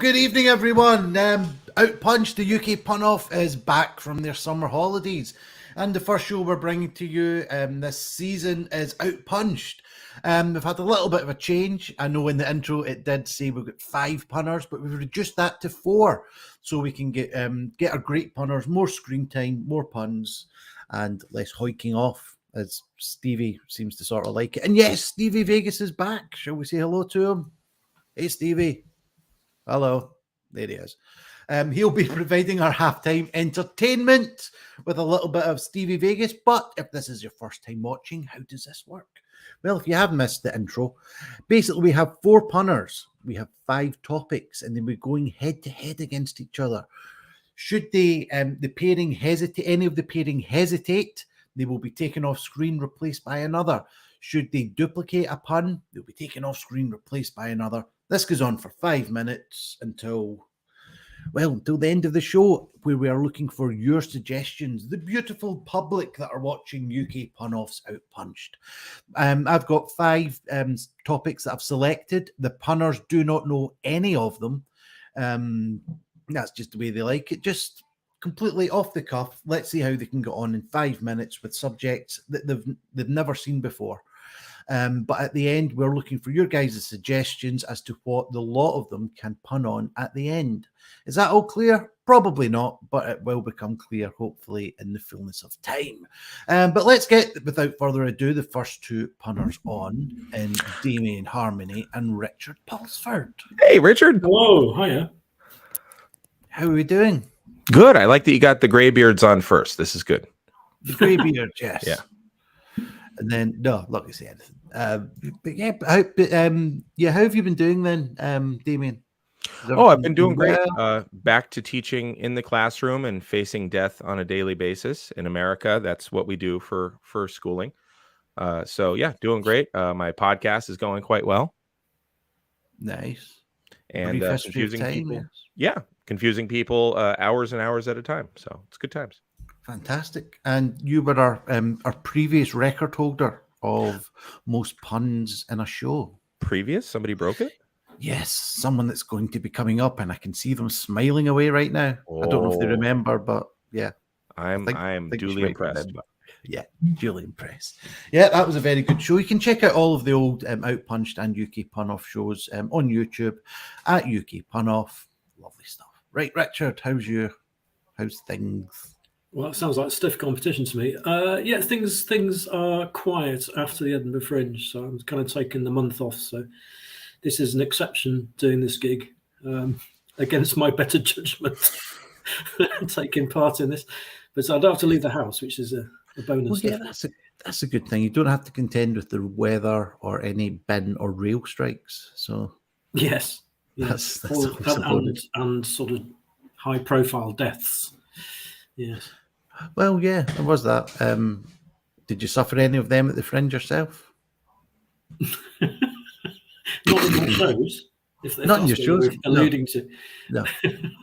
good evening, everyone. outPUNched, the UK pun-off, is back from their summer holidays. And the first show we're bringing to you this season is outPUNched. We've had a little bit of a change. I know in the intro it did say we've got 5 punners, but we've reduced that to 4 so we can get our great punners more screen time, more puns, and less hoiking off, as Stevie seems to sort of like it. And yes, Stevie Vegas is back. Shall we say hello to him? Hey, Stevie. Hello. There he is. He'll be providing our halftime entertainment with a little bit of Stevie Vegas. But if this is your first time watching, how does this work? Well, if you have missed the intro, basically we have 4 punners. We have 5 topics, and then we're going head to head against each other. Should the pairing hesitate, any of the pairing hesitate, they will be taken off screen, replaced by another. Should they duplicate a pun, they'll be taken off screen, replaced by another. This goes on for 5 minutes until the end of the show, where we are looking for your suggestions, the beautiful public that are watching UK Pun-Offs outPUNched. I've got 5 topics that I've selected. The punners do not know any of them. That's just the way they like it. Just completely off the cuff. Let's see how they can get on in 5 minutes with subjects that they've never seen before. But at the end, we're looking for your guys' suggestions as to what the lot of them can pun on at the end. Is that all clear? Probably not, but it will become clear, hopefully, in the fullness of time. But let's get, without further ado, the first 2 punners on in Damian Harmony and Richard Pulsford. Hey, Richard. Hello. Hiya. How are we doing? Good. I like that you got the graybeards on first. This is good. The graybeard, yes. Yeah. And then, no, not going to say anything. How have you been doing then, Damian? I've been doing great. Back to teaching in the classroom and facing death on a daily basis in America. That's what we do for schooling. Doing great. My podcast is going quite well. Nice. And confusing people. Yeah, confusing people hours and hours at a time. So it's good times. Fantastic. And you were our previous record holder of most puns in a show. Previous? Somebody broke it? Yes, someone that's going to be coming up, and I can see them smiling away right now. I don't know if they remember, but yeah. I am duly impressed. Yeah, duly impressed. Yeah, that was a very good show. You can check out all of the old outPUNched and UK Pun-Off shows on YouTube at UK Pun-Off. Lovely stuff. Right, Richard, how's things? Well, that sounds like stiff competition to me. Things are quiet after the Edinburgh Fringe, so I'm kind of taking the month off. So this is an exception doing this gig against my better judgment, taking part in this. But I don't have to leave the house, which is a bonus. Well, yeah, that's a good thing. You don't have to contend with the weather or any bin or rail strikes. So yes. That's and sort of high-profile deaths. Yes. Well, yeah, there was that. Did you suffer any of them at the Fringe yourself? Not in my shows. If Not in your shows. Alluding to. No.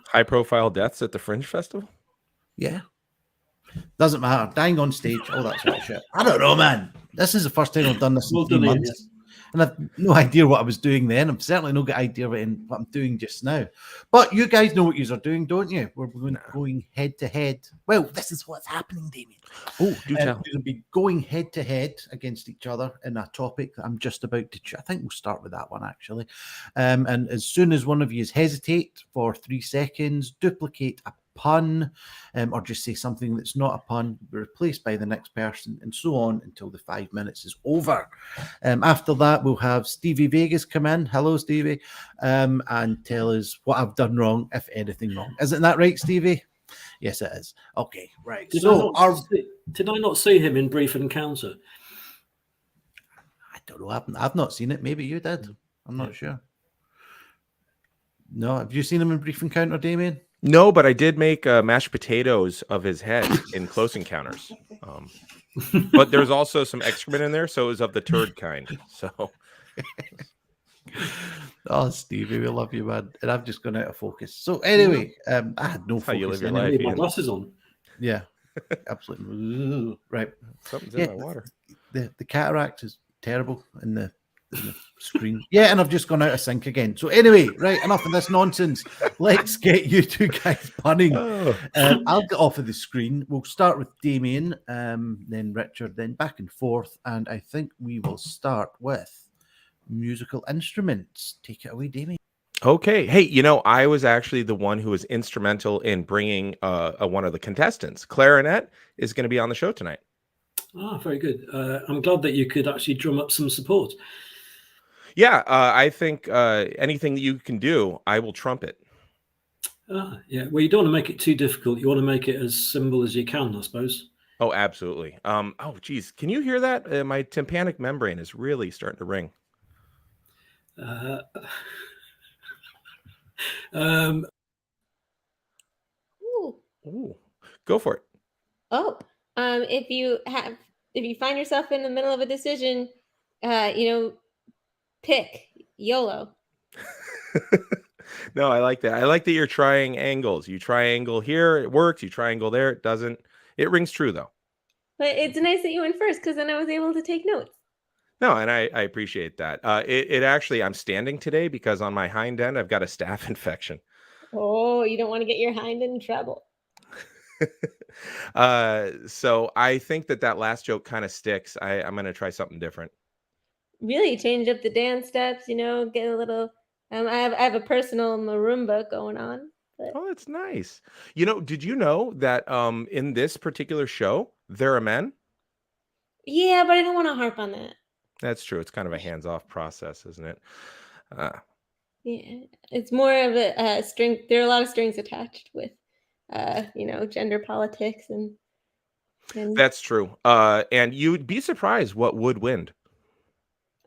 High-profile deaths at the Fringe Festival? Yeah. Doesn't matter. Dying on stage, all that sort of shit. I don't know, man. This is the first time I've done this in 3 months. Yes. And I've no idea what I was doing then. I've certainly no good idea what I'm doing just now. But you guys know what you are doing, don't you? We're going head to head. Well, this is what's happening, Damian. Oh, do tell. We're going to be going head to head against each other in a topic that I'm just about to. I think we'll start with that one, actually. And as soon as one of you hesitate for 3 seconds, duplicate a pun, or just say something that's not a pun, be replaced by the next person, and so on until the 5 minutes is over. After that, we'll have Stevie Vegas come in. Hello, Stevie, and tell us what I've done wrong, if anything wrong. Isn't that right, Stevie? Yes, it is. Okay, right. Did I not see him in Brief Encounter? I don't know. I've not seen it. Maybe you did. I'm not sure. No, have you seen him in Brief Encounter, Damian? No, but I did make mashed potatoes of his head in Close Encounters. But there's also some excrement in there, so it was of the turd kind. So, oh, Stevie, we love you, man. And I've just gone out of focus. So anyway, I had no focus. How you live your anyway. life? My glasses on. Yeah, absolutely. Right. Something's in my water. The cataract is terrible in the screen. Yeah, and I've just gone out of sync again. So anyway, right, enough of this nonsense. Let's get you two guys punning. I'll get off of the screen. We'll start with Damian, then Richard, then back and forth. And I think we will start with musical instruments. Take it away, Damian. Okay. Hey, I was actually the one who was instrumental in bringing one of the contestants. Clarinet is going to be on the show tonight. Ah, very good. I'm glad that you could actually drum up some support. Yeah, I think anything that you can do, I will trumpet. Yeah. Well, you don't want to make it too difficult. You want to make it as simple as you can, I suppose. Oh, absolutely. Oh, geez. Can you hear that? My tympanic membrane is really starting to ring. Ooh, go for it. If you find yourself in the middle of a decision, pick YOLO. No, I like that. I like that you're trying angles. You triangle here, it works. You triangle there, it doesn't. It rings true, though. But it's nice that you went first, because then I was able to take notes. No, and I appreciate that. It actually, I'm standing today because on my hind end, I've got a staph infection. Oh, you don't want to get your hind in trouble. So I think that last joke kind of sticks. I'm going to try something different. Really change up the dance steps, get a little. I have a personal marimba going on. But... Oh, that's nice. Did you know that in this particular show there are men? Yeah, but I don't want to harp on that. That's true. It's kind of a hands-off process, isn't it? Yeah, it's more of a string. There are a lot of strings attached with, gender politics and. That's true. And you'd be surprised what would win.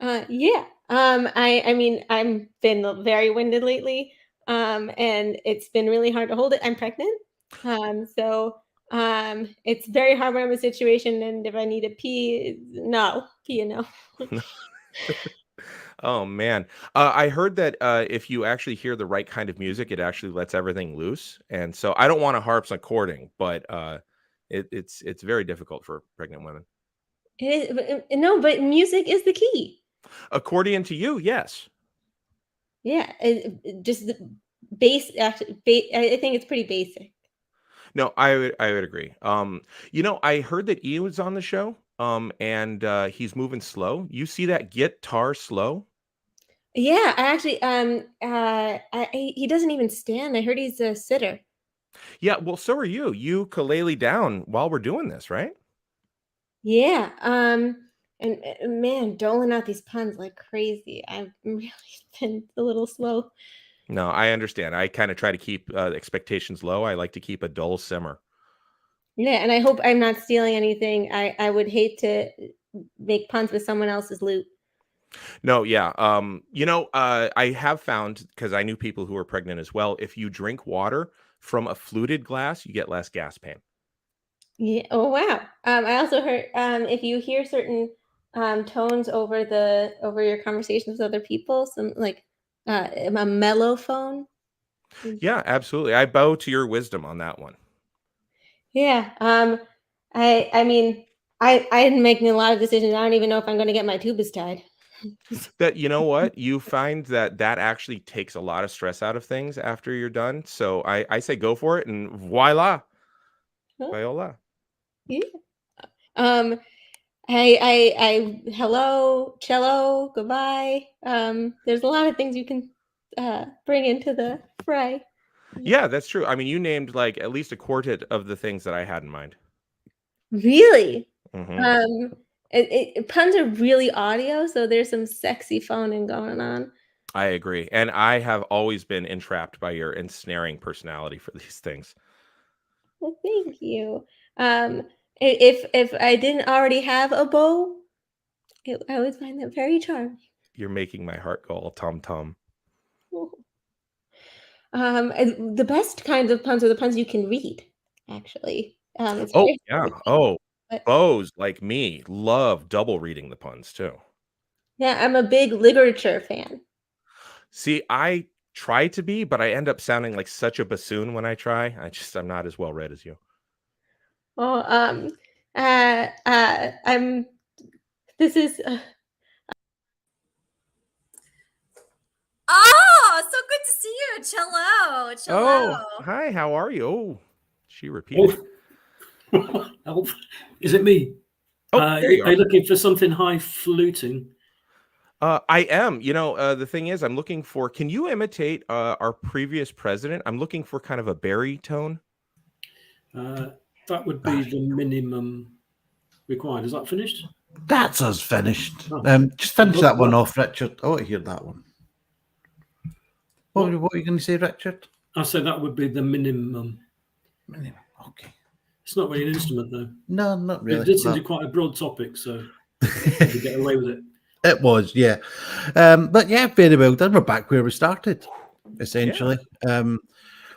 Yeah. I mean, I've been very winded lately. And it's been really hard to hold it. I'm pregnant. So it's very hard when I'm in a situation, and if I need to pee, no. Oh man. I heard that if you actually hear the right kind of music, it actually lets everything loose. And so I don't want to harps on courting, but it's very difficult for pregnant women. It is, but music is the key. According to you, yes. Yeah, just the base. Actually, I think it's pretty basic. No, I would agree. I heard that Iain was on the show. And he's moving slow. You see that guitar slow? Yeah, I actually he doesn't even stand. I heard he's a sitter. Yeah, well, so are you. You ukulele down while we're doing this, right? Yeah. And man, doling out these puns like crazy. I've really been a little slow. No, I understand. I kind of try to keep expectations low. I like to keep a dull simmer. Yeah, and I hope I'm not stealing anything. I would hate to make puns with someone else's loot. No, yeah. I have found, because I knew people who were pregnant as well, if you drink water from a fluted glass, you get less gas pain. Yeah. Oh wow. I also heard if you hear certain tones over your conversations with other people, some like a mellophone. Yeah, absolutely. I bow to your wisdom on that one. Yeah. I mean, I'm making a lot of decisions. I don't even know if I'm going to get my tubas tied. That, you know what? You find that actually takes a lot of stress out of things after you're done. So I say go for it, and voila. Huh? Viola. Yeah. I hello, cello, goodbye. There's a lot of things you can bring into the fray. Yeah, that's true. I mean, you named like at least a quartet of the things that I had in mind. Really? Mm-hmm. Puns are really audio, so there's some sexy phoning going on. I agree. And I have always been entrapped by your ensnaring personality for these things. Well, thank you. If I didn't already have a beau, I would find that very charming. You're making my heart go all tum-tum. The best kinds of puns are the puns you can read, actually. Beaus like me love double reading the puns too. Yeah, I'm a big literature fan. See, I try to be, but I end up sounding like such a bassoon when I try. I'm not as well read as you. Well, this is Oh, so good to see you. Cello. Oh, hi. How are you? Oh, she repeated. Elf. Is it me? Oh, there you are you looking for something high-fluting? I am. The thing is, I'm looking for. Can you imitate our previous president? I'm looking for kind of a baritone. That would be the minimum required. Is that finished? That's us finished. Oh. Just finish that one off, Richard. I want to hear that one. What are you going to say, Richard? I said that would be the minimum. Minimum. Okay. It's not really an instrument, though. No, not really. It did seem to be quite a broad topic, so you get away with it. It was, yeah. But yeah, very well done. We're back where we started, essentially. Yeah.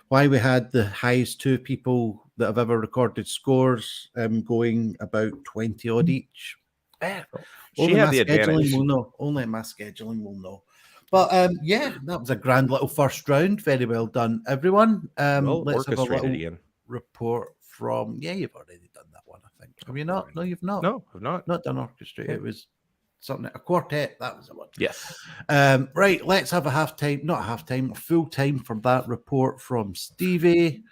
Why we had the highest two people that have ever recorded scores going about 20 odd each. She had the advantage. Only my scheduling will know. But yeah, that was a grand little first round. Very well done, everyone. Let's have a little report from. Yeah, you've already done that one, I think. Have you not? No, you've not. No, I've not. Not done orchestrate. It was something, a quartet. That was the one. Yes. Right. Let's have a full time for that report from Stevie.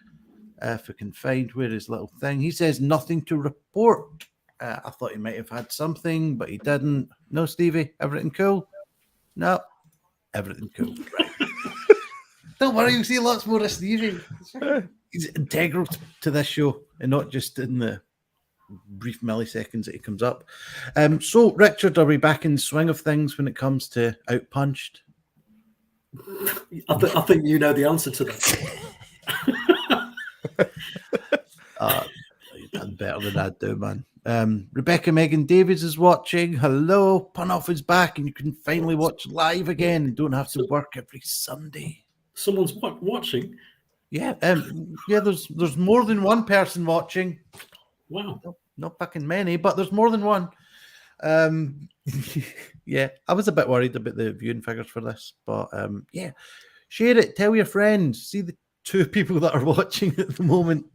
If we can find where his little thing. He says nothing to report. I thought he might have had something, but he didn't. No, Stevie, everything cool? No, everything cool. Right. Don't worry, you'll see lots more of Stevie. He's integral to this show, and not just in the brief milliseconds that he comes up. So, Richard, are we back in the swing of things when it comes to outPUNched? I think you know the answer to that. You've done better than I do, man. Rebecca Megan Davies is watching. Hello, Pun Off is back, and you can finally watch live again and don't have to work every Sunday. Someone's watching? Yeah, yeah. There's more than one person watching. Wow, not fucking many, but there's more than one. Yeah, I was a bit worried about the viewing figures for this, but yeah, share it. Tell your friends. See the two people that are watching at the moment.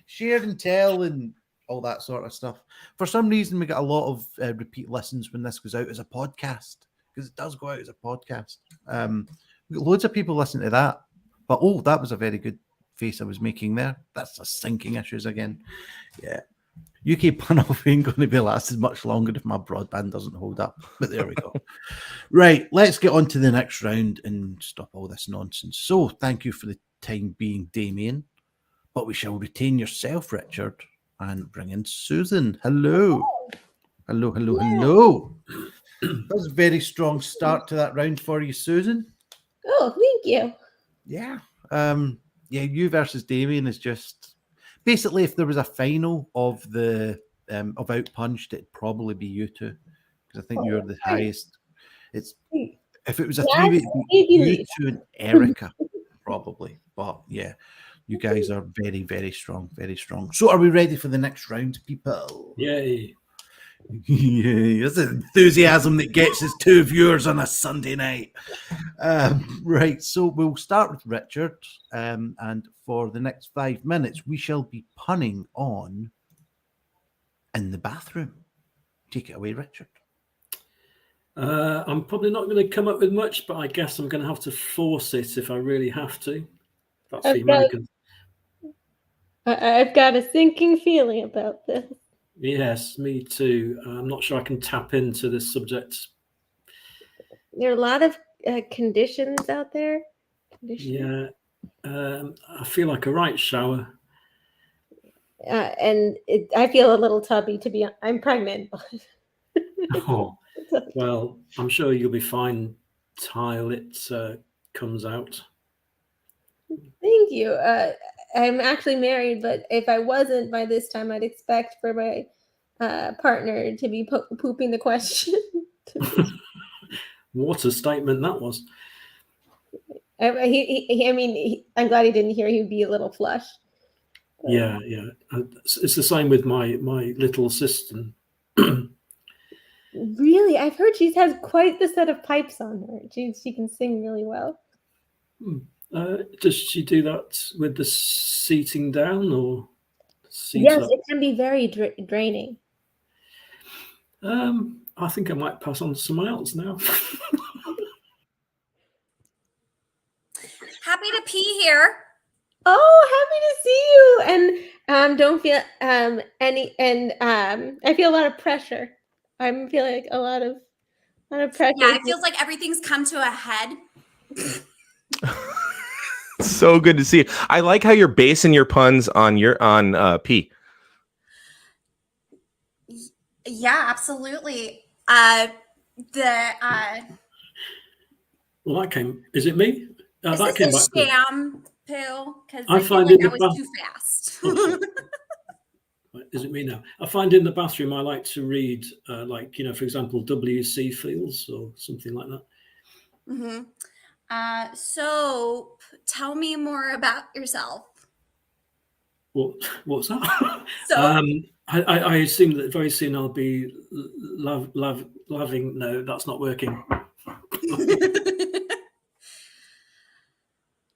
Share and tell and all that sort of stuff. For some reason, we get a lot of repeat listens when this goes out as a podcast, because it does go out as a podcast. We got loads of people listening to that. But that was a very good face I was making there. That's the sinking issues again. Yeah. UK Pun Off ain't going to be lasted much longer if my broadband doesn't hold up. But there we go. Right, let's get on to the next round and stop all this nonsense. So, thank you for the time being, Damian. But we shall retain yourself, Richard, and bring in Susan. Hello. Hello, hello, hello. That was a very strong start to that round for you, Susan. Oh, thank you. Yeah. Yeah, you versus Damian is just basically, if there was a final of the of outPUNched, it'd probably be you two, because I think you're the highest. It's if it was a 3-way, you two and Erica probably. But yeah, you guys are very, very strong, very strong. So, are we ready for the next round, people? Yay! Yeah, that's enthusiasm that gets us 2 viewers on a Sunday night. Right, so we'll start with Richard, and for the next 5 minutes, we shall be punning on in the bathroom. Take it away, Richard. I'm probably not going to come up with much, but I guess I'm going to have to force it if I really have to. That's the American. I've got a sinking feeling about this. Yes, me too. I'm not sure I can tap into this subject. There are a lot of conditions out there. Yeah, I feel like a right shower. And I feel a little tubby, I'm pregnant. Oh, well, I'm sure you'll be fine till it comes out. Thank you. I'm actually married, but if I wasn't by this time, I'd expect for my partner to be pooping the question. What a statement that was. I'm glad he didn't hear he'd be a little flush. But... Yeah. It's the same with my little assistant. Really? I've heard she has quite the set of pipes on her. She can sing really well. Does she do that with the seating down or? Yes, it can be very draining. I think I might pass on to someone else now. happy to pee here. Oh, happy to see you. And don't feel I feel a lot of pressure. I'm feeling like a lot of pressure. Yeah, it feels like everything's come to a head. So good to see you. I like how you're basing your puns on P. Yeah, absolutely. Well, is it me? Is that this came a back good. sham, Pooh? Because I I feel find like in that the was too fast. Oh, Right, is it me now? I find in the bathroom I like to read, like, for example, W.C. Fields or something like that. Mm-hmm. So tell me more about yourself. What's that? So I assume that very soon I'll be loving. No, that's not working.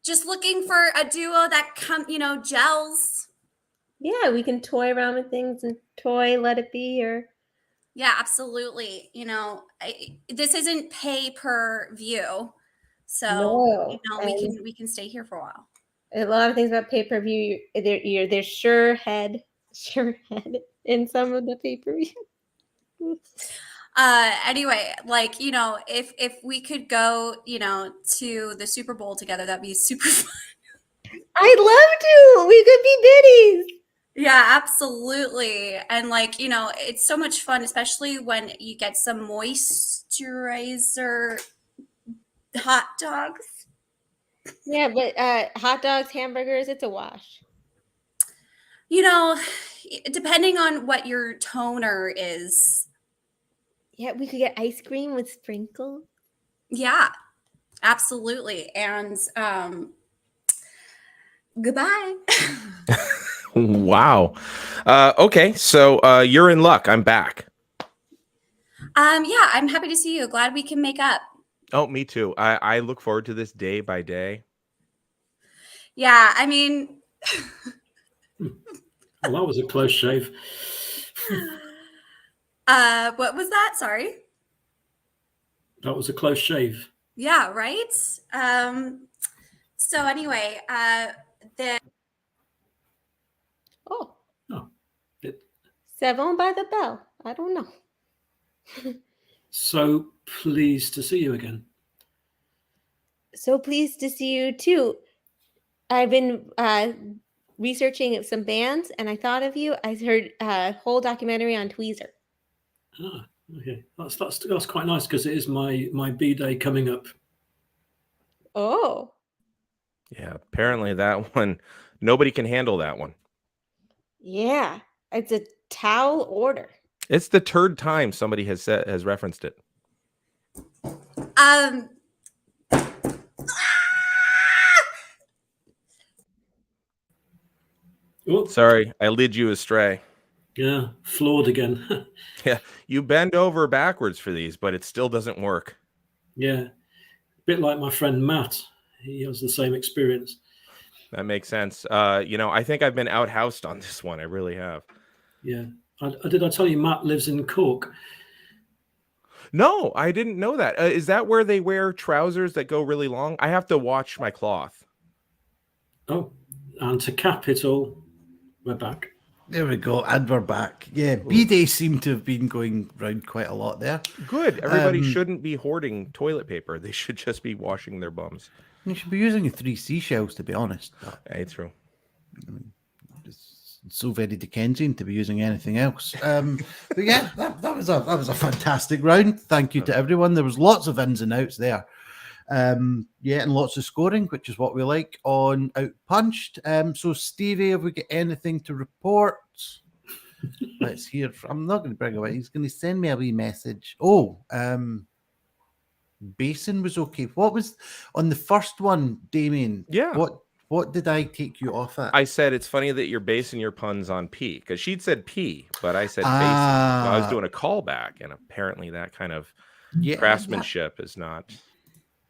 just looking for a duo that gels. Yeah, we can toy around with things and let it be, or yeah, absolutely. This isn't pay per view, so no, we can stay here for a while. A lot of things about pay-per-view, there's sure head in some of the pay-per-view. Anyway, if we could go, to the Super Bowl together, that'd be super fun. I'd love to. We could be biddies. Yeah, absolutely. And it's so much fun, especially when you get some moisturizer hot dogs. Yeah, but hot dogs, hamburgers, it's a wash. Depending on what your toner is. Yeah, we could get ice cream with sprinkles. Yeah, absolutely. And goodbye. Wow. Okay, so you're in luck. I'm back. Yeah, I'm happy to see you. Glad we can make up. Oh, me too. I look forward to this day by day. Yeah, I mean... Well, that was a close shave. What was that? Sorry. That was a close shave. Yeah, right? So anyway, Savon by the bell. I don't know. So pleased to see you again. So pleased to see you too. I've been researching some bands, and I thought of you. I heard a whole documentary on Tweezer. Ah, okay, that's quite nice because it is my B-day coming up. Oh. Yeah, apparently that one, nobody can handle that one. Yeah, it's a towel order. It's the third time somebody has referenced it. Oh. Sorry, I led you astray. Yeah, flawed again. Yeah, you bend over backwards for these, but it still doesn't work. Yeah, a bit like my friend Matt. He has the same experience. That makes sense. I think I've been outhoused on this one. I really have. Yeah. Did I tell you Matt lives in Cork? No, I didn't know that. Is that where they wear trousers that go really long? I have to watch my cloth. Oh, and to cap it all, we're back. There we go, and we're back. Yeah, B-Day seemed to have been going around quite a lot there. Good. Everybody shouldn't be hoarding toilet paper. They should just be washing their bums. You should be using 3 seashells, to be honest. Hey, true. I mean, it's so very Dickensian to be using anything else. But yeah, that was a fantastic round. Thank you to everyone. There was lots of ins and outs there. And lots of scoring, which is what we like on outPUNched. So Stevie, have we got anything to report? Let's hear I'm not going to bring away. He's going to send me a wee message. Basin was okay. What was on the first one, Damian? Yeah. What did I take you off at? I said it's funny that you're basing your puns on P, because she'd said P, but I said basin. So I was doing a callback, and apparently that kind of craftsmanship is not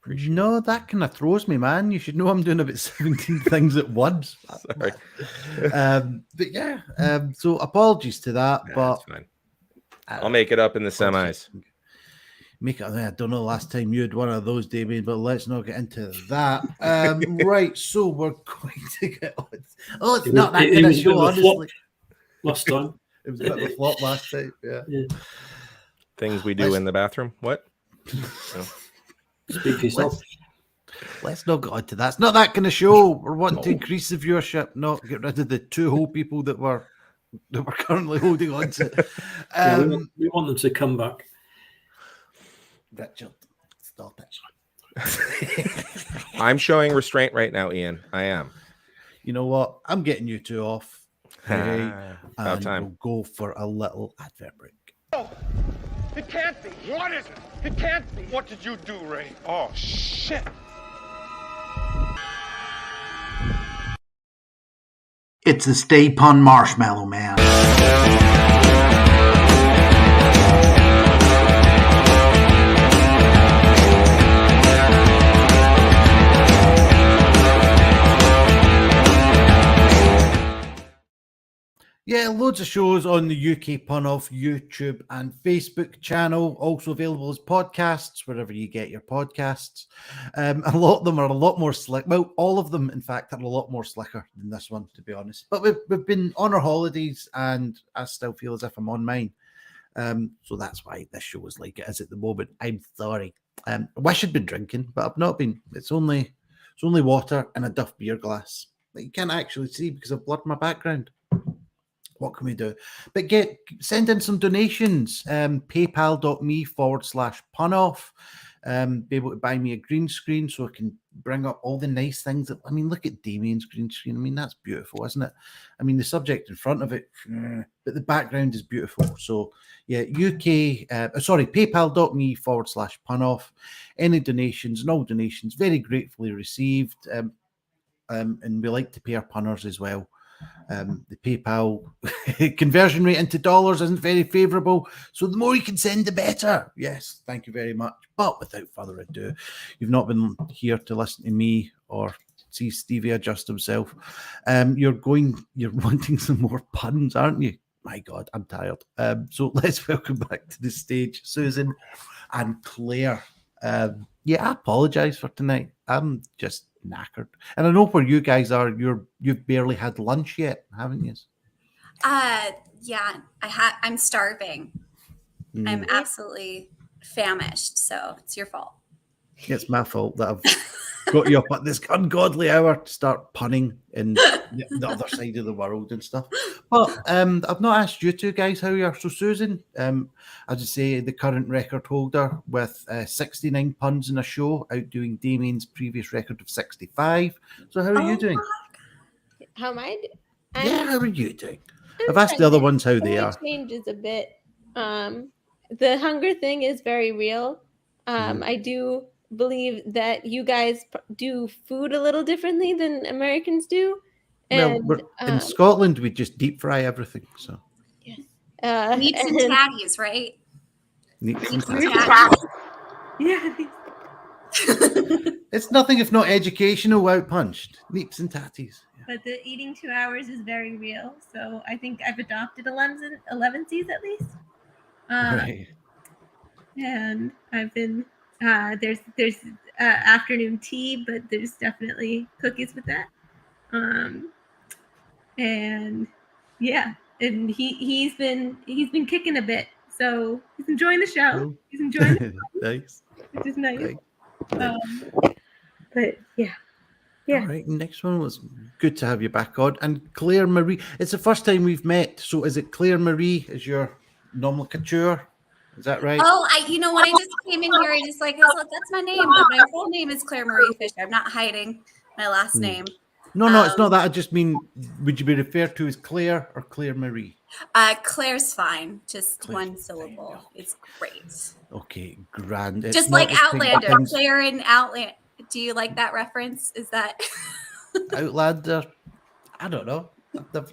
appreciated. No, that kind of throws me, man. You should know I'm doing about 17 things at once. Sorry. So apologies to that, but that's fine. I'll make it up in the semis. Make it. I don't know the last time you had one of those, Damian, but let's not get into that. Right, so we're going to get on. Oh, it's not that kind of show, honestly. Last time. It was a bit of a flop last time. Yeah. Things we do in the bathroom. What? Speak for yourself. Let's not get on to that. It's not that kind of show. We're wanting to increase the viewership, not get rid of the two whole people that we're currently holding on to. We want them to come back. Richard, stop it. I'm showing restraint right now, Ian. I am. You know what? I'm getting you two off. Okay? About And time. we'll go for a little advert break. No, it can't be. What is it? It can't be. What did you do, Ray? Oh, shit. It's the Stay Pun Marshmallow Man. Yeah, loads of shows on the UK Pun Off YouTube and Facebook channel, also available as podcasts, wherever you get your podcasts. A lot of them are a lot more slick. Well, all of them, in fact, are a lot more slicker than this one, to be honest. But we've been on our holidays, and I still feel as if I'm on mine. So that's why this show is like it is at the moment. I'm sorry. I wish I'd been drinking, but I've not been. It's only water and a Duff beer glass that you can't actually see because I've blurred my background. What can we do? But send in some donations. PayPal.me/punoff. Be able to buy me a green screen so I can bring up all the nice things. Look at Damian's green screen. That's beautiful, isn't it? The subject in front of it, but the background is beautiful. So yeah, PayPal.me/punoff. Any donations and all donations, very gratefully received. And we like to pay our punners as well. The PayPal conversion rate into dollars isn't very favorable, so the more you can send, the better. Yes, thank you very much. But without further ado, you've not been here to listen to me or see Stevie adjust himself. You're wanting some more puns, aren't you? My God, I'm tired. So let's welcome back to the stage Susan and Claire. I apologize for tonight. I'm just knackered, and I know where you guys are. You've barely had lunch yet, haven't you? Yeah, I'm starving. I'm absolutely famished, so it's your fault. It's my fault that I've got you up at this ungodly hour to start punning in the other side of the world and stuff. But I've not asked you two guys how you are. So Susan, as I say, the current record holder with 69 puns in a show, outdoing Damian's previous record of 65. So how are you doing? How am I? How are you doing? I've asked the other ones how they are. It changes a bit. The hunger thing is very real. I do believe that you guys do food a little differently than Americans do. And, in Scotland, we just deep fry everything. So yes. Meats and tatties, right? Neeps and tatties. Yeah. It's nothing if not educational, outpunched. Neeps and tatties. Yeah. But the eating 2 hours is very real. So I think I've adopted 11Cs at least. Right. And I've been there's afternoon tea, but there's definitely cookies with that. And yeah, and he's been kicking a bit, so he's enjoying the show. Cool. He's enjoying it, Nice. which is nice. Nice. But yeah. All right. Next one was good to have you back on. And Claire Marie, it's the first time we've met. So is it Claire Marie is your nomenclature? Is that right? Oh, when I just came in here, I just that's my name, but my full name is Claire Marie Fischer. I'm not hiding my last name. No, it's not that. I just mean, would you be referred to as Claire or Claire Marie? Claire's fine. Just Claire's one fine, syllable. yeah. It's great. Okay, grand. Just like Outlander. Claire in Outlander. Do you like that reference? Is that Outlander? I don't know.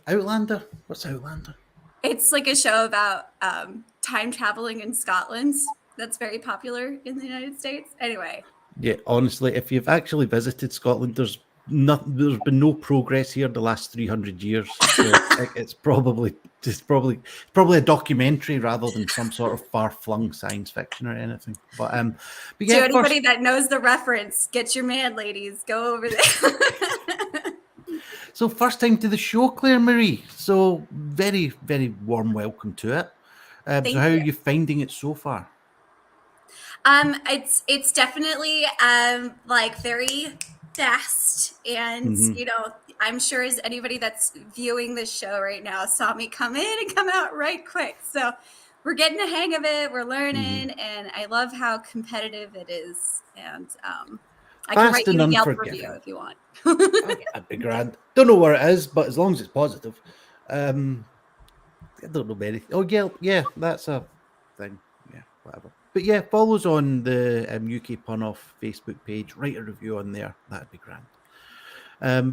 Outlander? What's Outlander? It's like a show about time traveling in Scotland. That's very popular in the United States. Anyway. Yeah, honestly, if you've actually visited Scotland, there's there's been no progress here the last 300 years. So it's probably a documentary rather than some sort of far-flung science fiction or anything. But to anybody that knows the reference, get your man, ladies. Go over there. So first time to the show, Claire Marie. So very, very warm welcome to it. So how are you finding it so far? It's definitely like very fast, and you know, I'm sure as anybody that's viewing this show right now saw me come in and come out right quick. So we're getting the hang of it. We're learning, and I love how competitive it is. And I can write you a Yelp review if you want. That'd be grand. Don't know where it is, but as long as it's positive. I don't know many. Oh, yeah, that's a thing. Yeah, whatever. But yeah, follow us on the UK Pun Off Facebook page. Write a review on there. That'd be grand.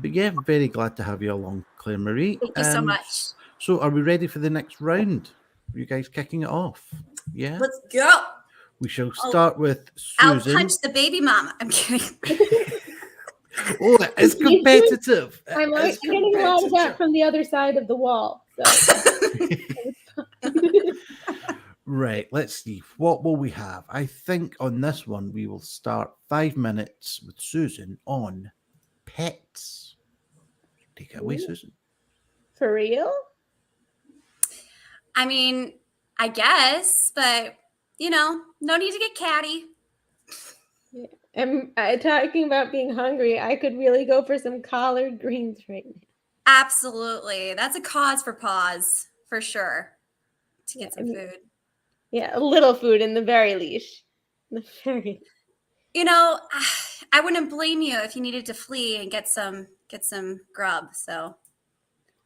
But yeah, very glad to have you along, Claire Marie. Thank you so much. So are we ready for the next round? Are you guys kicking it off? Yeah. Let's go. We shall start with Susan. outPUNched the baby mama. I'm kidding. Oh, it's competitive. I'm getting a lot of that from the other side of the wall. So. Right, let's see. What will we have? I think on this one, we will start 5 minutes with Susan on pets. Take it away, Susan. For real? I mean, I guess, but, you know, no need to get catty. Yeah. I'm talking about being hungry. I could really go for some collard greens right now. Absolutely. That's a cause for pause, for sure, to get some food. Yeah, a little food in the very least. You know, I wouldn't blame you if you needed to flee and get some grub. So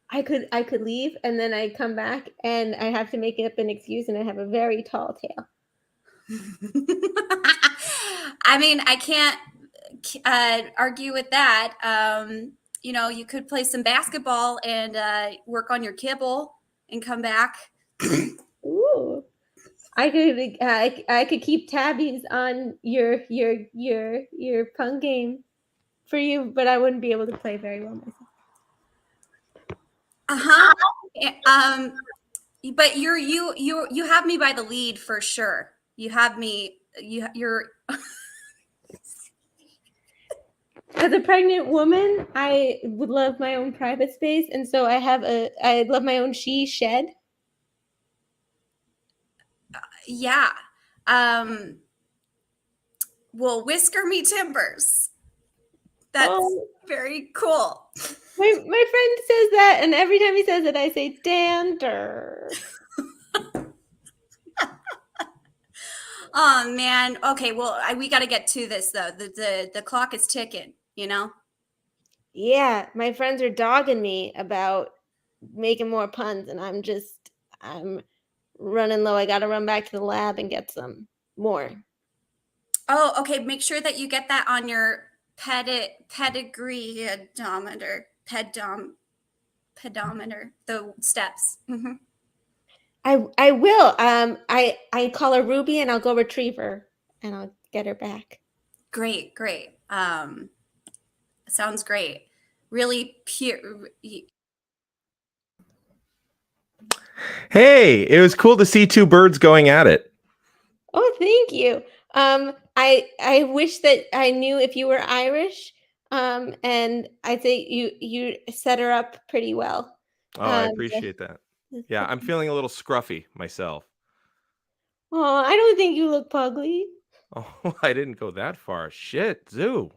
I could leave and then I come back and I have to make up an excuse and I have a very tall tail. I mean, I can't argue with that. You know, you could play some basketball and work on your kibble and come back. Ooh. I could keep tabbies on your pun game for you, but I wouldn't be able to play very well myself. But you have me by the lead for sure. You have me. You're. As a pregnant woman, I would love my own private space, and so I love my own she shed. Yeah. Well, whisker me timbers. That's very cool. My friend says that, and every time he says it, I say dander. Oh man. Okay. Well, we got to get to this though. The clock is ticking. You know. Yeah, my friends are dogging me about making more puns, and I'm running low. I got to run back to the lab and get some more. Oh, okay. Make sure that you get that on your pedigree pedometer, the steps. Mm-hmm. I will. I call her Ruby and I'll go retrieve her and I'll get her back. Great. Sounds great. Really pure. Hey, it was cool to see two birds going at it. Oh, thank you. I wish that I knew if you were Irish. And I think you set her up pretty well. Oh, I appreciate that. Yeah, I'm feeling a little scruffy myself. Oh, I don't think you look pugly. Oh, I didn't go that far. Shit, Zoo.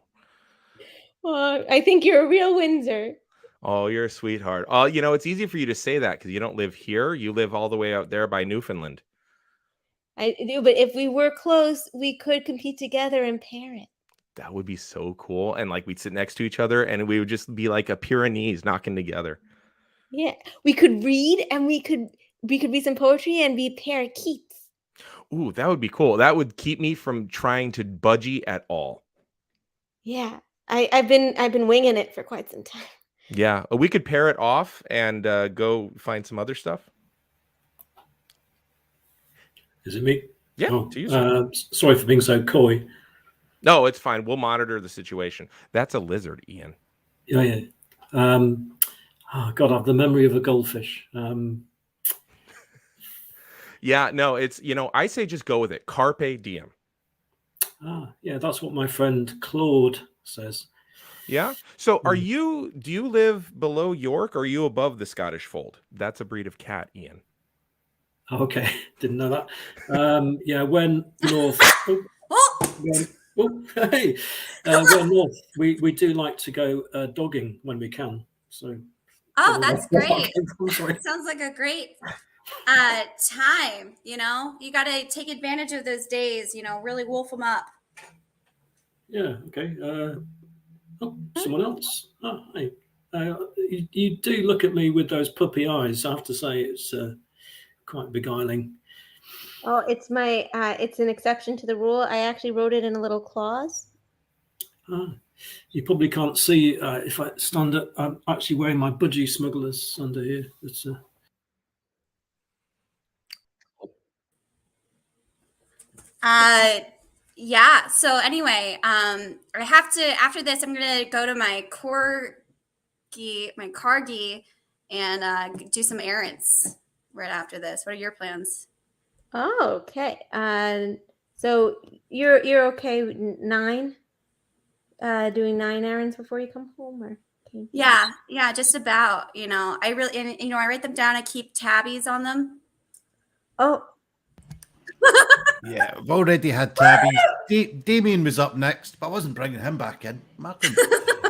I think you're a real Windsor. Oh, you're a sweetheart. Oh, you know, it's easy for you to say that because you don't live here. You live all the way out there by Newfoundland. I do, but if we were close, we could compete together and pair it. That would be so cool. And like we'd sit next to each other and we would just be like a Pyrenees knocking together. Yeah, we could read and we could read some poetry and be parakeets. Ooh, that would be cool. That would keep me from trying to budgie at all. Yeah, I've been winging it for quite some time. Yeah, we could pair it off and go find some other stuff. Is it me? Yeah, to you. Sorry for being so coy. No, it's fine. We'll monitor the situation. That's a lizard, Ian. Yeah. God, I have the memory of a goldfish. Yeah, no, it's, I say just go with it. Carpe diem. Yeah, that's what my friend Claude says. Yeah. So do you live below York or are you above the Scottish fold? That's a breed of cat, Ian. Okay, didn't know that. Yeah, when north. Hey, when north, we do like to go dogging when we can. So. That's great. Sounds like a great time. You got to take advantage of those days. Really wolf them up. Yeah. Okay. Someone else. Hey. You do look at me with those puppy eyes. I have to say, it's quite beguiling. Oh, it's an exception to the rule. I actually wrote it in a little clause. You probably can't see if I stand up. I'm actually wearing my budgie smugglers under here. It's Yeah. So anyway, I have to, after this, I'm going to go to my corgi and do some errands right after this. What are your plans? Oh, okay. So you're okay with 9? Doing 9 errands before you come home, or? Yeah, just about. I really, I write them down. I keep tabbies on them. Oh. Yeah, we've already had tabbies. Damian was up next, but I wasn't bringing him back in. Martin.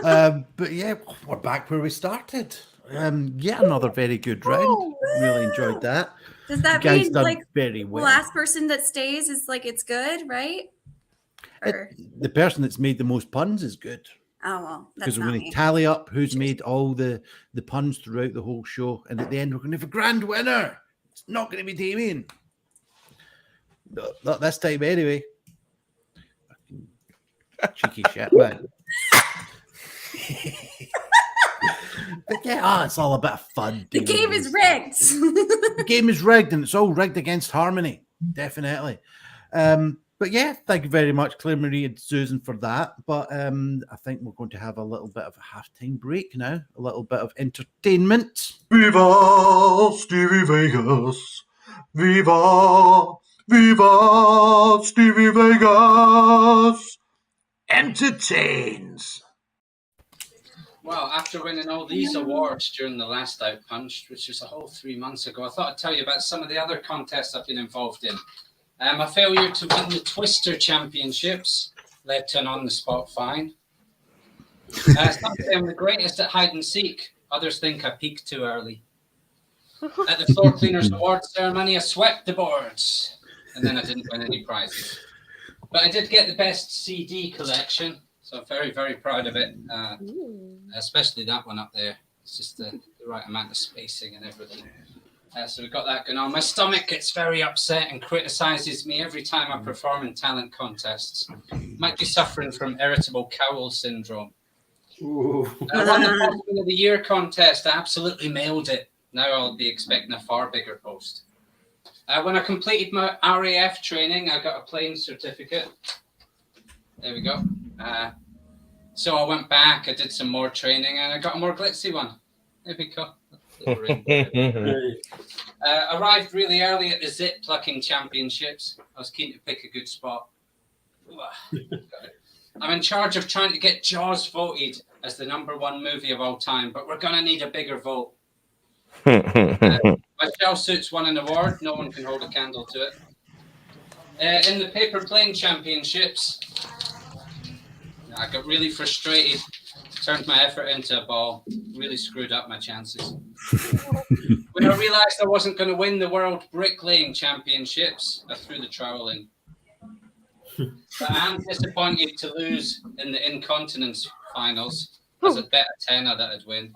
But yeah, we're back where we started. Yeah, another very good round. Really enjoyed that. Does that you guys mean done very well? The last person that stays is it's good, right? The person that's made the most puns is good. Oh, well, because we're going to tally up who's made all the puns throughout the whole show, and at the end we're going to have a grand winner. It's not going to be Damian. Not this time anyway. Cheeky shit, man. But yeah, it's all a bit of fun. The game is rigged. The game is rigged, and it's all rigged against Harmony. Definitely. But yeah, thank you very much, Claire Marie and Susan, for that. But I think we're going to have a little bit of a halftime break now, a little bit of entertainment. Viva Stevie Vegas! Viva! Viva Stevie Vegas! Entertains! Well, after winning all these awards during the last outPUNched, which was a whole 3 months ago, I thought I'd tell you about some of the other contests I've been involved in. My failure to win the Twister Championships led to an on-the-spot fine. Some say I'm the greatest at hide and seek. Others think I peaked too early. At the Floor Cleaners Awards ceremony, I swept the boards, and then I didn't win any prizes. But I did get the best CD collection, so I'm very, very proud of it. Especially that one up there. It's just the right amount of spacing and everything. So we've got that going on. My stomach gets very upset and criticizes me every time I perform in talent contests. Might be suffering from irritable bowel syndrome. I won the Postman of the Year contest. I absolutely nailed it. Now I'll be expecting a far bigger post. When I completed my RAF training, I got a plane certificate. There we go. So I went back, I did some more training, and I got a more glitzy one. There we go. Arrived really early at the zip plucking championships. I was keen to pick a good spot. I'm in charge of trying to get Jaws voted as the #1 movie of all time, but we're going to need a bigger vote. My shell suits won an award. No one can hold a candle to it. In the paper plane championships, I got really frustrated. Turned my effort into a ball. Really screwed up my chances. When I realised I wasn't going to win the World Bricklaying Championships, I threw the trowel in. But I am disappointed to lose in the incontinence finals, as I'd bet a tenner that I'd win.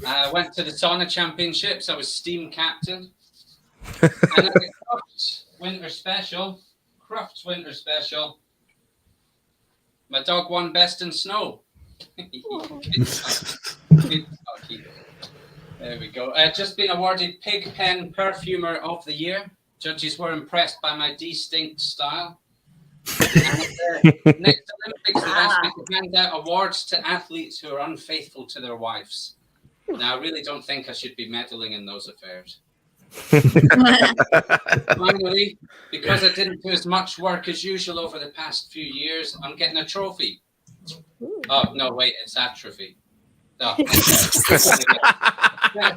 I went to the sauna championships. I was steam captain. And at the Crufts Winter Special, my dog won best in snow. There we go. Just been awarded Pigpen Perfumer of the Year. Judges were impressed by my distinct style. And next Olympics, they've asked me to hand out awards to athletes who are unfaithful to their wives. Now, I really don't think I should be meddling in those affairs. Finally, because I didn't do as much work as usual over the past few years, I'm getting a trophy. Oh, no, wait, it's atrophy. Oh.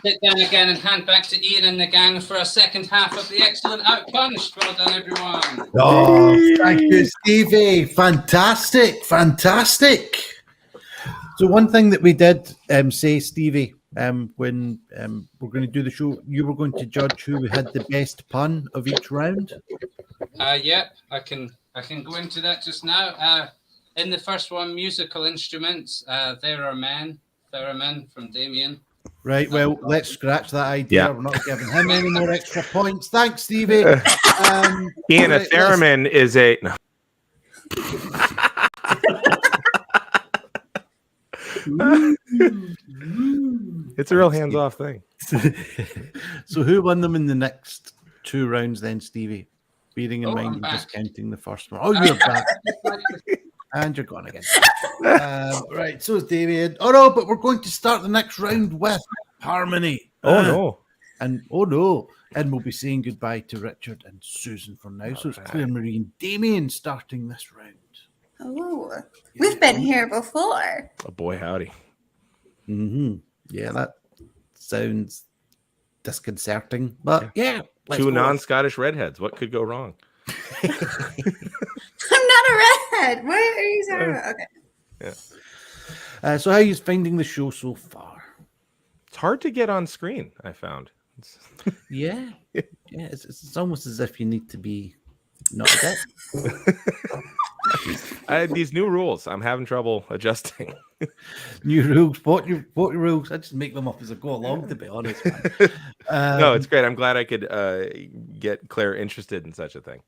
Sit down again and hand back to Iain and the gang for a second half of the excellent outPUNched. Well done, everyone. Oh, thank you, Stevie. Fantastic, fantastic. So one thing that we did say, Stevie, when we're going to do the show, you were going to judge who had the best pun of each round. Yep, I can go into that just now. In the first one, musical instruments. There are men, theremin from Damian. Right, well, let's scratch that idea. Yeah. We're not giving him any more extra points. Thanks, Stevie. Iain, right, a theremin is a... No. It's a real hands-off thing. So who won them in the next 2 rounds then, Stevie? Bearing in I'm mind back. discounting the first one. Oh, you're back. And you're gone again. Right, so is Damian. Oh, no, but we're going to start the next round with Harmony. Oh, no. And oh, no. And we'll be saying goodbye to Richard and Susan for now. So it's Claire Marie and Damian starting this round. Oh, we've been here before. Oh, boy, howdy. Mm-hmm. Yeah, that sounds disconcerting. But yeah. 2 non-Scottish redheads. What could go wrong? I'm not a redhead. What are you talking about? Okay. Yeah. So how are you finding the show so far? It's hard to get on screen, I found. Yeah. Yeah, it's almost as if you need to be not dead. These new rules, I'm having trouble adjusting. New rules? What rules? I just make them up as I go along, to be honest, man. No, it's great. I'm glad I could get Claire interested in such a thing.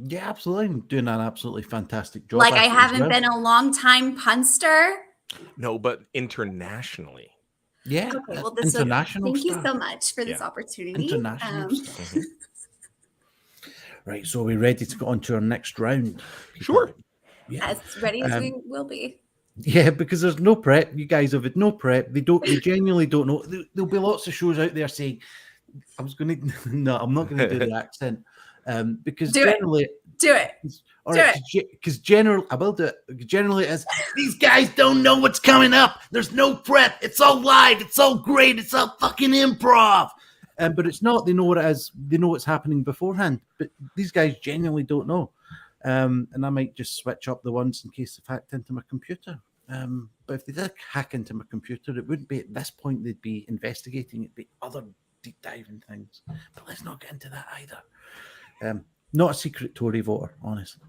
Yeah, absolutely. I'm doing an absolutely fantastic job. Like I haven't been a long time punster. No, but internationally. Yeah. Okay, well, international thank you stuff. so much for this opportunity. International stuff. Right, so are we ready to go on to our next round? Sure. Yeah. As ready as we will be. Yeah, because there's no prep. You guys have had no prep. They genuinely don't know. There'll be lots of shows out there saying, I'm not going to do the accent. Because do generally... Do it. All right, because generally, I will do it. Generally, as these guys don't know what's coming up. There's no prep. It's all live. It's all great. It's all fucking improv. But it's not. They know what it is. They know what's happening beforehand. But these guys genuinely don't know. And I might just switch up the ones in case they've hacked into my computer. But if they did hack into my computer, it wouldn't be at this point. They'd be investigating. It'd be other deep diving things. But let's not get into that either. Not a secret Tory voter, honestly.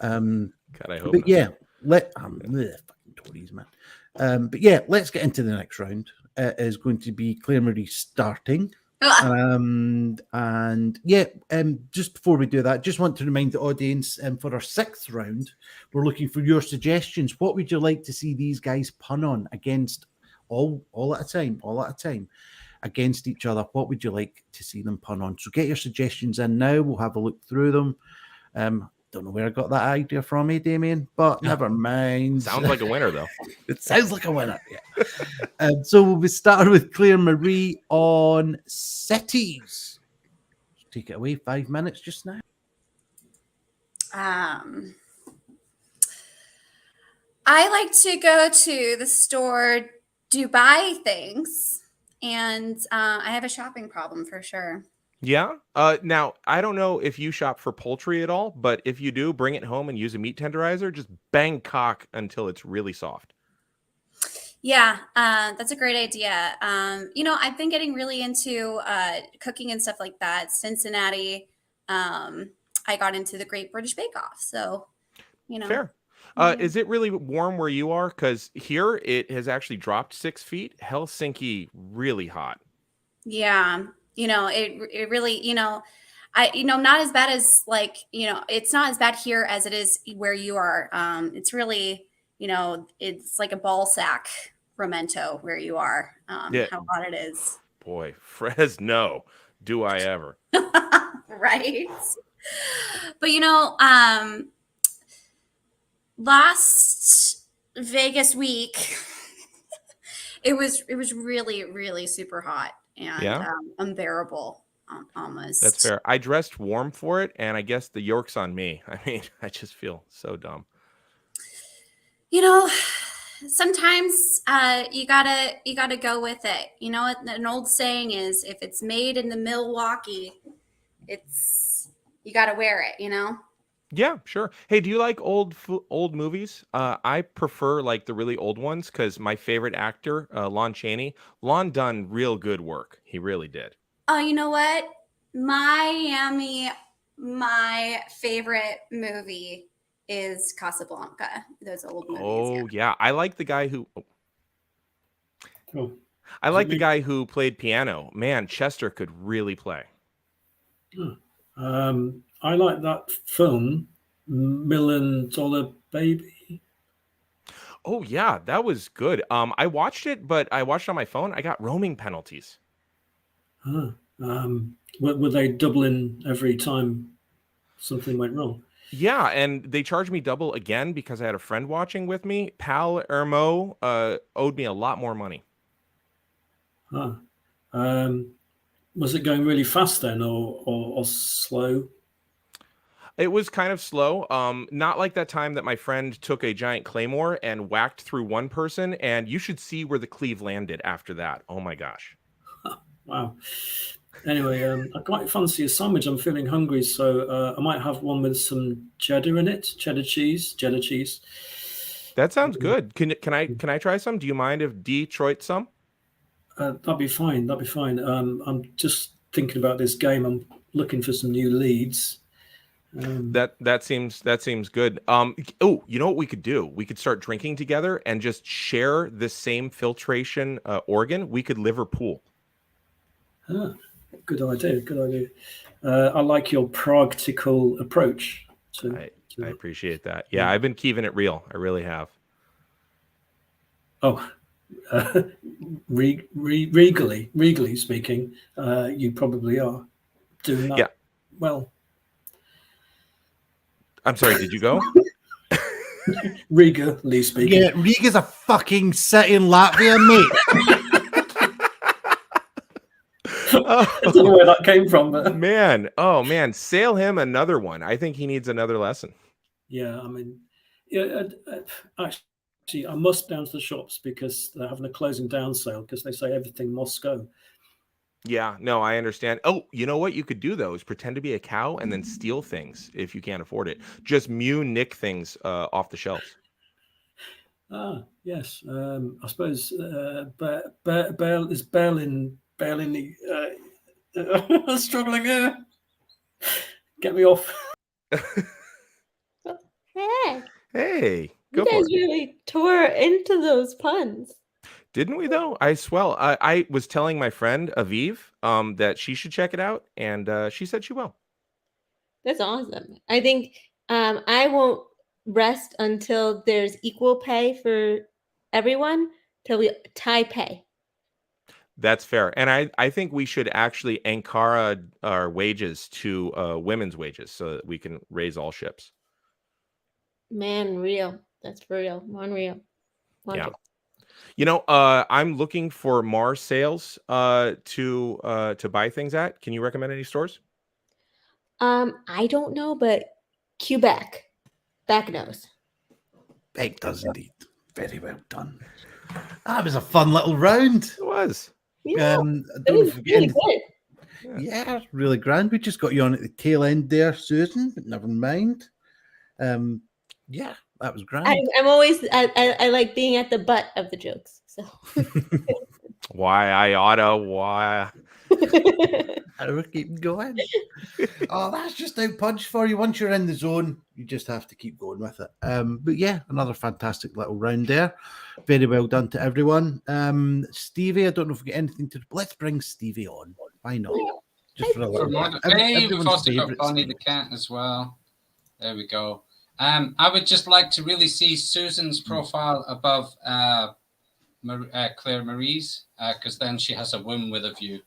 God, I hope. But yeah, fucking Tories, man. But yeah, let's get into the next round. Is going to be Claire Marie starting. And yeah, just before we do that, just want to remind the audience, for our 6th round, we're looking for your suggestions. What would you like to see these guys pun on against all at a time? Against each other? What would you like to see them pun on? So get your suggestions in now. We'll have a look through them. Don't know where I got that idea from, Damian, but never mind. Sounds like a winner, though. It sounds like a winner, yeah. So we'll be starting with Claire Marie on cities. Take it away, 5 minutes just now. I like to go to the store to buy things. And I have a shopping problem for sure. Yeah. Now, I don't know if you shop for poultry at all, but if you do, bring it home and use a meat tenderizer. Just bang cock until it's really soft. Yeah, that's a great idea. I've been getting really into cooking and stuff like that. Cincinnati, I got into the Great British Bake Off. So, Fair. Is it really warm where you are? Because here it has actually dropped 6 feet. Helsinki, really hot. Yeah. It really, not as bad as it's not as bad here as it is where you are. It's really, it's like a ball sack memento where you are, how hot it is. Boy, Fresno, do I ever. Right. But, last Vegas week, it was really, really super hot and unbearable almost. That's fair. I dressed warm for it, and I guess the yoke's on me. I mean, I just feel so dumb. You know, sometimes you gotta go with it. You know what an old saying is: if it's made in the Milwaukee, you gotta wear it. You know. Yeah, sure. Hey, do you like old movies? I prefer like the really old ones because my favorite actor, Lon Chaney, Lon done real good work. He really did. Oh, you know what? Miami, my favorite movie is Casablanca. Those old movies. Oh yeah, I like the guy who. Cool. I like the guy who played piano. Man, Chester could really play. I like that film, $1 Million Baby. Oh yeah, that was good. I watched it, but I watched it on my phone. I got roaming penalties. Huh. Were they doubling every time something went wrong? Yeah, and they charged me double again because I had a friend watching with me. Pal Ermo owed me a lot more money. Huh. Was it going really fast then, or slow? It was kind of slow. Not like that time that my friend took a giant claymore and whacked through one person, and you should see where the cleave landed after that. Oh my gosh. Wow. Anyway, I quite fancy a sandwich. I'm feeling hungry, so I might have one with some cheddar in it. Cheddar cheese. That sounds good. Can I try some? Do you mind if Detroit some? That'd be fine. I'm just thinking about this game. I'm looking for some new leads. That seems good. Oh, you know what we could do? We could start drinking together and just share the same filtration organ. We could Liverpool. Good idea. I like your practical approach. I appreciate that. Yeah, I've been keeping it real. I really have. Oh, regally speaking, you probably are doing that. Yeah. Well, I'm sorry. Did you go? Regally speaking. Yeah, Riga's a fucking city in Latvia, mate. I don't know where that came from, but man, sail him another one. I think he needs another lesson. Yeah, I mean, actually, I must down to the shops because they're having a closing down sale because they say everything must go. Yeah, no, I understand. Oh, you know what you could do though is pretend to be a cow and then steal things if you can't afford it. Just nick things off the shelves. Ah, yes. I suppose Bell is Berlin I'm struggling here. Get me off. Hey, you guys really tore into those puns. Didn't we though? I swell. I was telling my friend Aviv that she should check it out, and she said she will. That's awesome. I think I won't rest until there's equal pay for everyone till we tie pay. That's fair. And I think we should actually Ankara our wages to women's wages so that we can raise all ships. Man, real. That's for real. Unreal. Yeah. You know, I'm looking for Mars sales to buy things at. Can you recommend any stores? I don't know, but Quebec. Back knows. Beck does indeed. Very well done. That was a fun little round. It was. Yeah, don't forget really good. Yeah, really grand. We just got you on at the tail end there, Susan, but never mind. Yeah, that was grand. I'm always I like being at the butt of the jokes. So why? We're keeping going. Oh, that's just outPUNched for you. Once you're in the zone, you just have to keep going with it. But yeah, another fantastic little round there. Very well done to everyone. Stevie, I don't know if we get anything to. Let's bring Stevie on. Why not? Just for a little bit. We've also got Bonnie the cat as well. There we go. I would just like to really see Susan's profile above Claire Marie's, because then she has a womb with a view.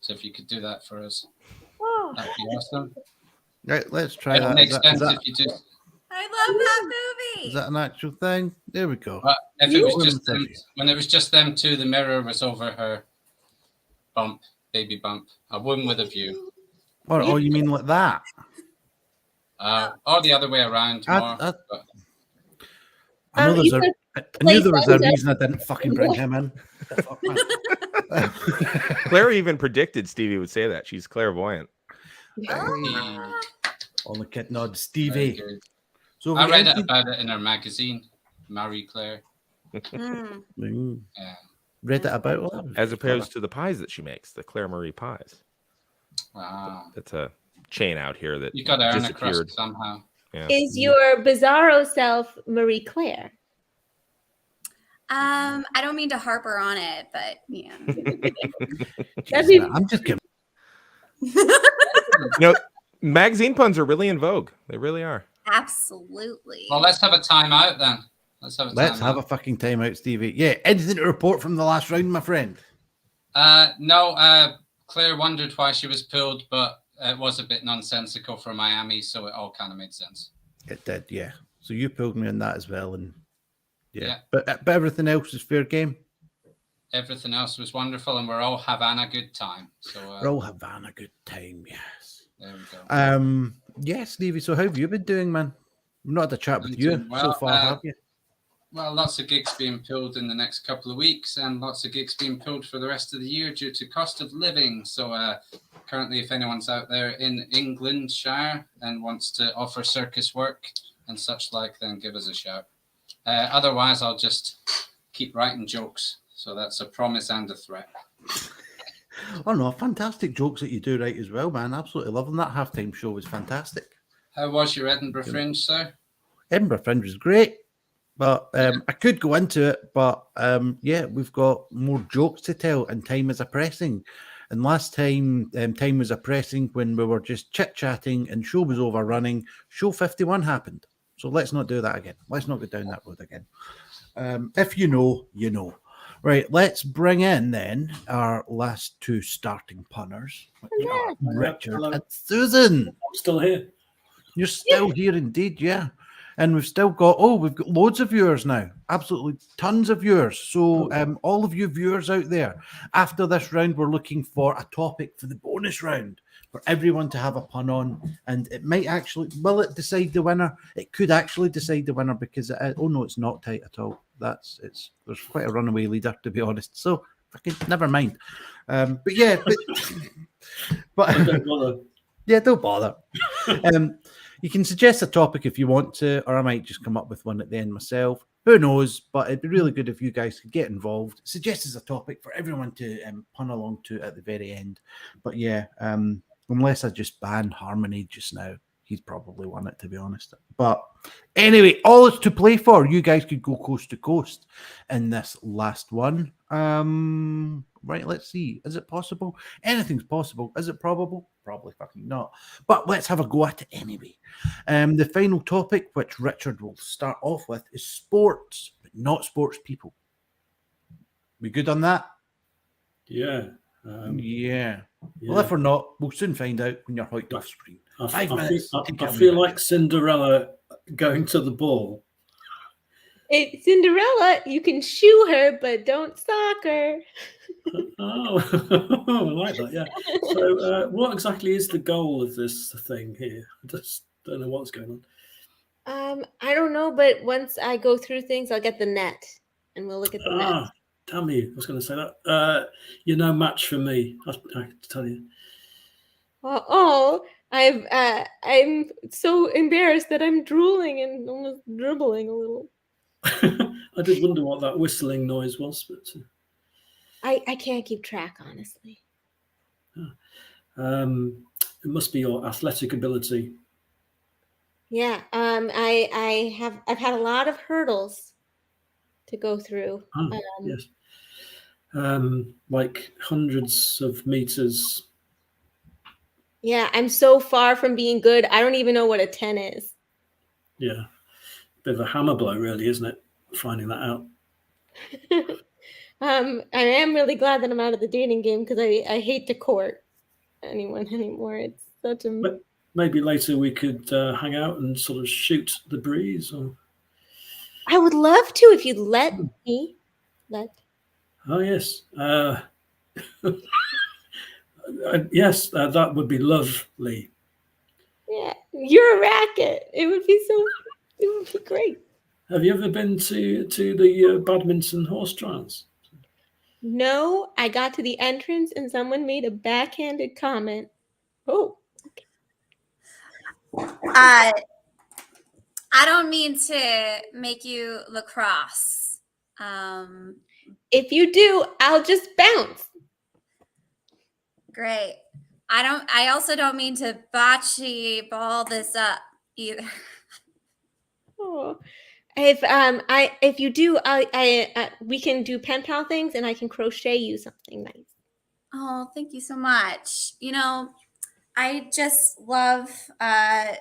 So if you could do that for us, that'd be awesome. Right, let's try It'll that. make sense if you do. I love that movie. Is that an actual thing? There we go. But if it was just them, when it was just them two, the mirror was over her baby bump, a woman with a view. Oh, you mean like that? Or the other way around. I knew there was a reason I didn't fucking bring him in. Claire even predicted Stevie would say that. She's clairvoyant. Only kid nod, Stevie. So I read about it in her magazine, Marie Claire. Yeah. Read it about her? As opposed to the pies that she makes, the Claire Marie pies. Wow. That's a chain out here that you got to earn a disappeared crust somehow. Yeah. Is your bizarro self Marie Claire? I don't mean to harper on it, but yeah. I'm just kidding. Magazine puns are really in vogue. They really are. Absolutely. Well, let's have a timeout then. Let's have a fucking timeout, Stevie. Yeah, anything to report from the last round, my friend? No, Claire wondered why she was pulled, but it was a bit nonsensical for Miami, so it all kind of made sense. It did, yeah. So you pulled me on that as well, and yeah. But everything else is fair game. Everything else was wonderful, and we're all having a good time. So we're all having a good time, yes. There we go. Yeah, Stevie. So how have you been doing, man? I've not had a chat with you so far, have you? Well, lots of gigs being pulled in the next couple of weeks, and lots of gigs being pulled for the rest of the year due to cost of living. So currently, if anyone's out there in Englandshire and wants to offer circus work and such like, then give us a shout. Otherwise, I'll just keep writing jokes. So that's a promise and a threat. Oh no, fantastic jokes that you do write as well, man. Absolutely loving that halftime show. Was fantastic. How was your Edinburgh Fringe, sir? Edinburgh Fringe was great, but I could go into it, but yeah, we've got more jokes to tell, and time is a-pressing. And last time, time was a-pressing when we were just chit-chatting and show was overrunning. Show 51 happened. So let's not do that again. Let's not go down that road again. If you know, you know. Right, let's bring in then our last two starting punners, which are Richard and Susan. I'm still here. You're still here indeed, yeah. And we've got loads of viewers now. Absolutely tons of viewers. So all of you viewers out there, after this round, we're looking for a topic for the bonus round for everyone to have a pun on. And it might actually, will it decide the winner? It could actually decide the winner because, oh no, it's not tight at all. There's quite a runaway leader, to be honest. So never mind. But yeah, but don't bother. Yeah, don't bother. You can suggest a topic if you want to, or I might just come up with one at the end myself. Who knows? But it'd be really good if you guys could get involved. Suggest as a topic for everyone to pun along to at the very end. But yeah, unless I just ban Harmony just now, he's probably won it, to be honest. But anyway, all it's to play for. You guys could go coast to coast in this last one. Right, let's see. Is it possible? Anything's possible. Is it probable? Probably fucking not. But let's have a go at it anyway. The final topic, which Richard will start off with, is sports, but not sports people. We good on that? Yeah. Yeah. Well, if we're not, we'll soon find out when you're hoiked off screen. I feel like Cinderella going to the ball. Cinderella, you can shoe her, but don't sock her. Oh, I like that, yeah. So what exactly is the goal of this thing here? I just don't know what's going on. I don't know, but once I go through things, I'll get the net, and we'll look at the net. Damn you. I was going to say that. You're no match for me, I tell you. I'm so embarrassed that I'm drooling and almost dribbling a little. I did wonder what that whistling noise was, but I can't keep track, honestly. It must be your athletic ability. Yeah, I've had a lot of hurdles to go through. Yes, like hundreds of meters. Yeah, I'm so far from being good. I don't even know what a 10 is. Yeah, bit of a hammer blow, really, isn't it? Finding that out. I am really glad that I'm out of the dating game because I hate to court anyone anymore. It's such a. maybe later we could hang out and sort of shoot the breeze. Or... I would love to if you'd let me. Oh, yes. Yes, that would be lovely. Yeah, you're a racket. It would be great. Have you ever been to the badminton horse trials? No, I got to the entrance and someone made a backhanded comment. Oh. I don't mean to make you lacrosse. If you do, I'll just bounce. Great. I also don't mean to bocce ball this up either. Oh. If you do, we can do pen pal things, and I can crochet you something nice. Oh, thank you so much. You know, I just love our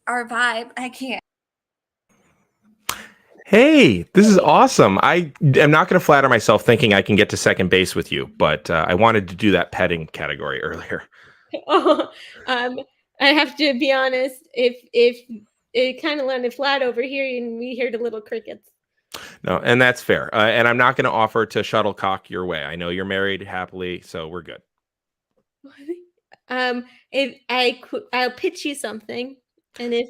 vibe. I can't. Hey, this is awesome. I am not going to flatter myself thinking I can get to second base with you, but I wanted to do that petting category earlier. Oh, I have to be honest. If it kind of landed flat over here, and we heard a little crickets. No, and that's fair. And I'm not going to offer to shuttlecock your way. I know you're married happily, so we're good. I'll pitch you something, and if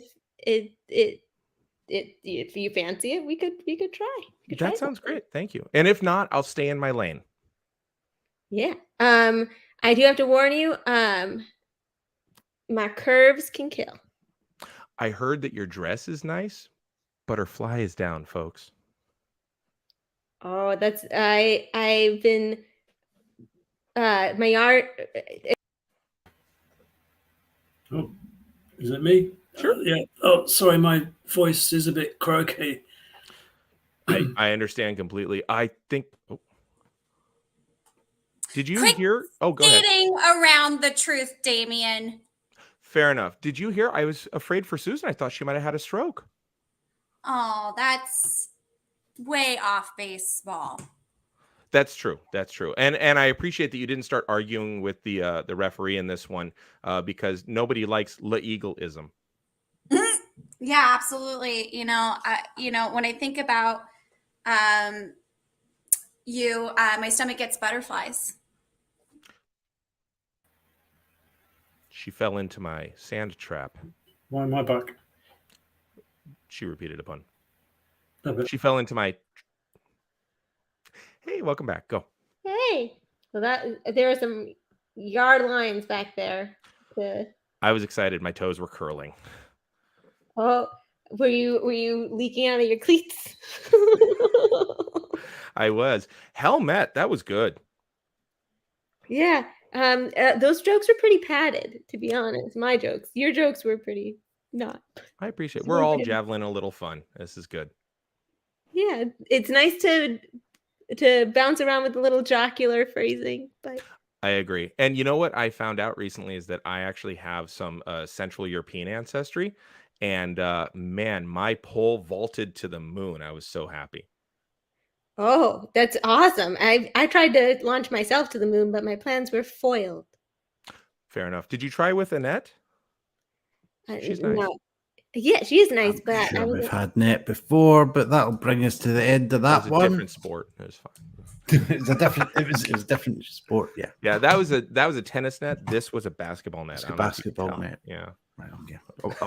you fancy it, we could try. That sounds great. Thank you. And if not, I'll stay in my lane. Yeah. I do have to warn you. My curves can kill. I heard that your dress is nice, but her fly is down, folks. Oh, that's I've been my art. Oh, is it me? Sure. Yeah. Oh, sorry, my voice is a bit croaky. I understand completely. I think. Oh. Did you Quit hear? Oh, go ahead. Skating around the truth, Damian. Fair enough. Did you hear? I was afraid for Susan. I thought she might have had a stroke. Oh, that's way off baseball. That's true. That's true. And I appreciate that you didn't start arguing with the referee in this one because nobody likes legal-ism. Yeah, absolutely. You know, when I think about you, my stomach gets butterflies. She fell into my sand trap. Why am I back? She repeated a pun. No, She fell into my... Hey, welcome back. Go. Hey, well, there are some yard lines back there. I was excited. My toes were curling. Oh, were you leaking out of your cleats? I was. Helmet, that was good. Yeah. Those jokes were pretty padded, to be honest. My jokes. Your jokes were pretty not. I appreciate it. We're all javelin a little fun. This is good. Yeah, it's nice to bounce around with a little jocular phrasing, but I agree. And you know what I found out recently is that I actually have some Central European ancestry. And man, my pole vaulted to the moon. I was so happy. oh, that's awesome. I tried to launch myself to the moon, but my plans were foiled. Fair enough. Did you try with Annette? She's nice. No. Yeah, she is nice, I'm but sure we've had net before, but that'll bring us to the end of that It was one. a different sport. It was fine. It was a different sport. Yeah. Yeah, that was a tennis net. This was a basketball net. It's a basketball net. Yeah. Right, okay.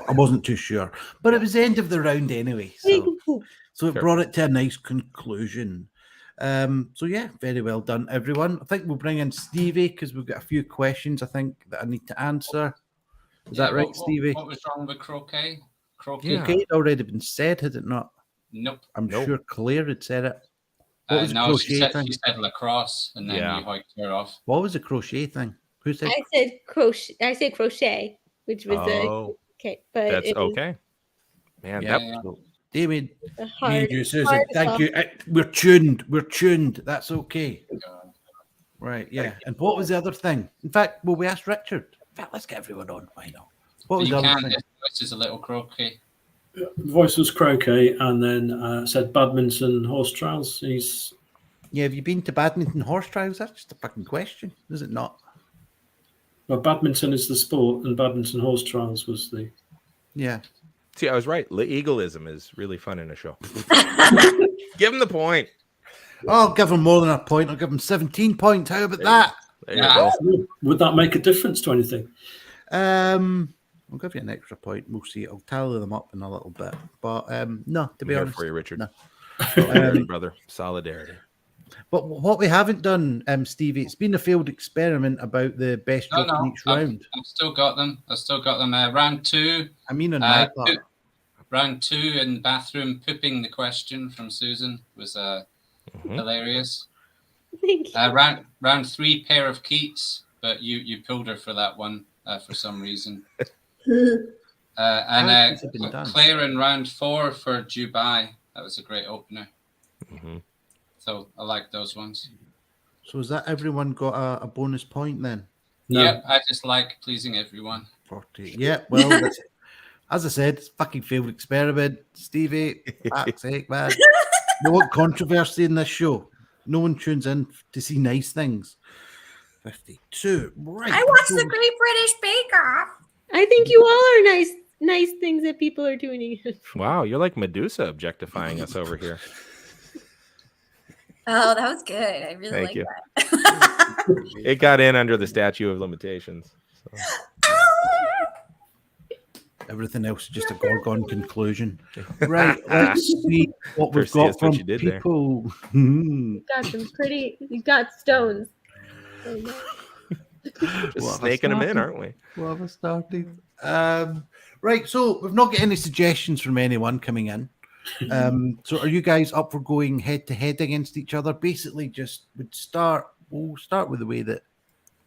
I wasn't too sure, but it was the end of the round anyway. So it brought it to a nice conclusion. So yeah, very well done, everyone. I think we'll bring in Stevie because we've got a few questions I think that I need to answer. Is that right, Stevie? What was wrong with croquet? Yeah. Croquet had already been said, had it not? Nope. I'm sure Claire had said it. What was the No, crochet she thing? said lacrosse, and then Yeah. you hiked her off. What was the crochet thing? Who said? I said crochet. I said crochet, which was okay, but That's it was okay. Man, Yeah. that David, a me hard, and you, Susan. hard Thank sell. you. We're tuned. We're tuned. That's okay. Right. Yeah. And what was the other thing? In fact, well, we asked Richard. In fact, let's get everyone on. Why not? What was You the other can. thing? This is a little croquet. The voice was croquet, and then said badminton horse trials. Yeah. Have you been to badminton horse trials? That's just a fucking question, is it not? Well, badminton is the sport, and badminton horse trials was the. Yeah. See, I was right. Legalism is really fun in a show. Give him the point. I'll give him more than a point. I'll give him 17 points. How about that? There you go. Would that make a difference to anything? I'll give you an extra point. We'll see. I'll tally them up in a little bit. But no, to be I'm here honest, for you, Richard. no. Solidarity, brother. Solidarity. But what we haven't done, Stevie, it's been a failed experiment about the best joke in each round. I've still got them. Round 2. I mean, on my part. Round 2 in the bathroom, pooping the question from Susan was hilarious. Thank you. Round 3, pair of Keats, but you pulled her for that one for some reason. And Claire in round 4 for Dubai. That was a great opener. Mm-hmm. So I like those ones. So has that everyone got a bonus point then? No. Yep, I just like pleasing everyone. 40. Yeah, well, that's, as I said, it's fucking failed experiment. Stevie, fuck's sake, man. We want controversy in this show. No one tunes in to see nice things. 52. Right. I watched the Great British Bake Off. I think you all are nice things that people are doing. Wow, you're like Medusa objectifying us over here. Oh, that was good. I really like that. It got in under the statute of limitations. So. Everything else is just a Gorgon conclusion. Right, let's see what we've got from people. You got stones. Just snaking them in, aren't we? What have I started? Right, so we've not got any suggestions from anyone coming in. So are you guys up for going head to head against each other? Basically, we'll start with the way that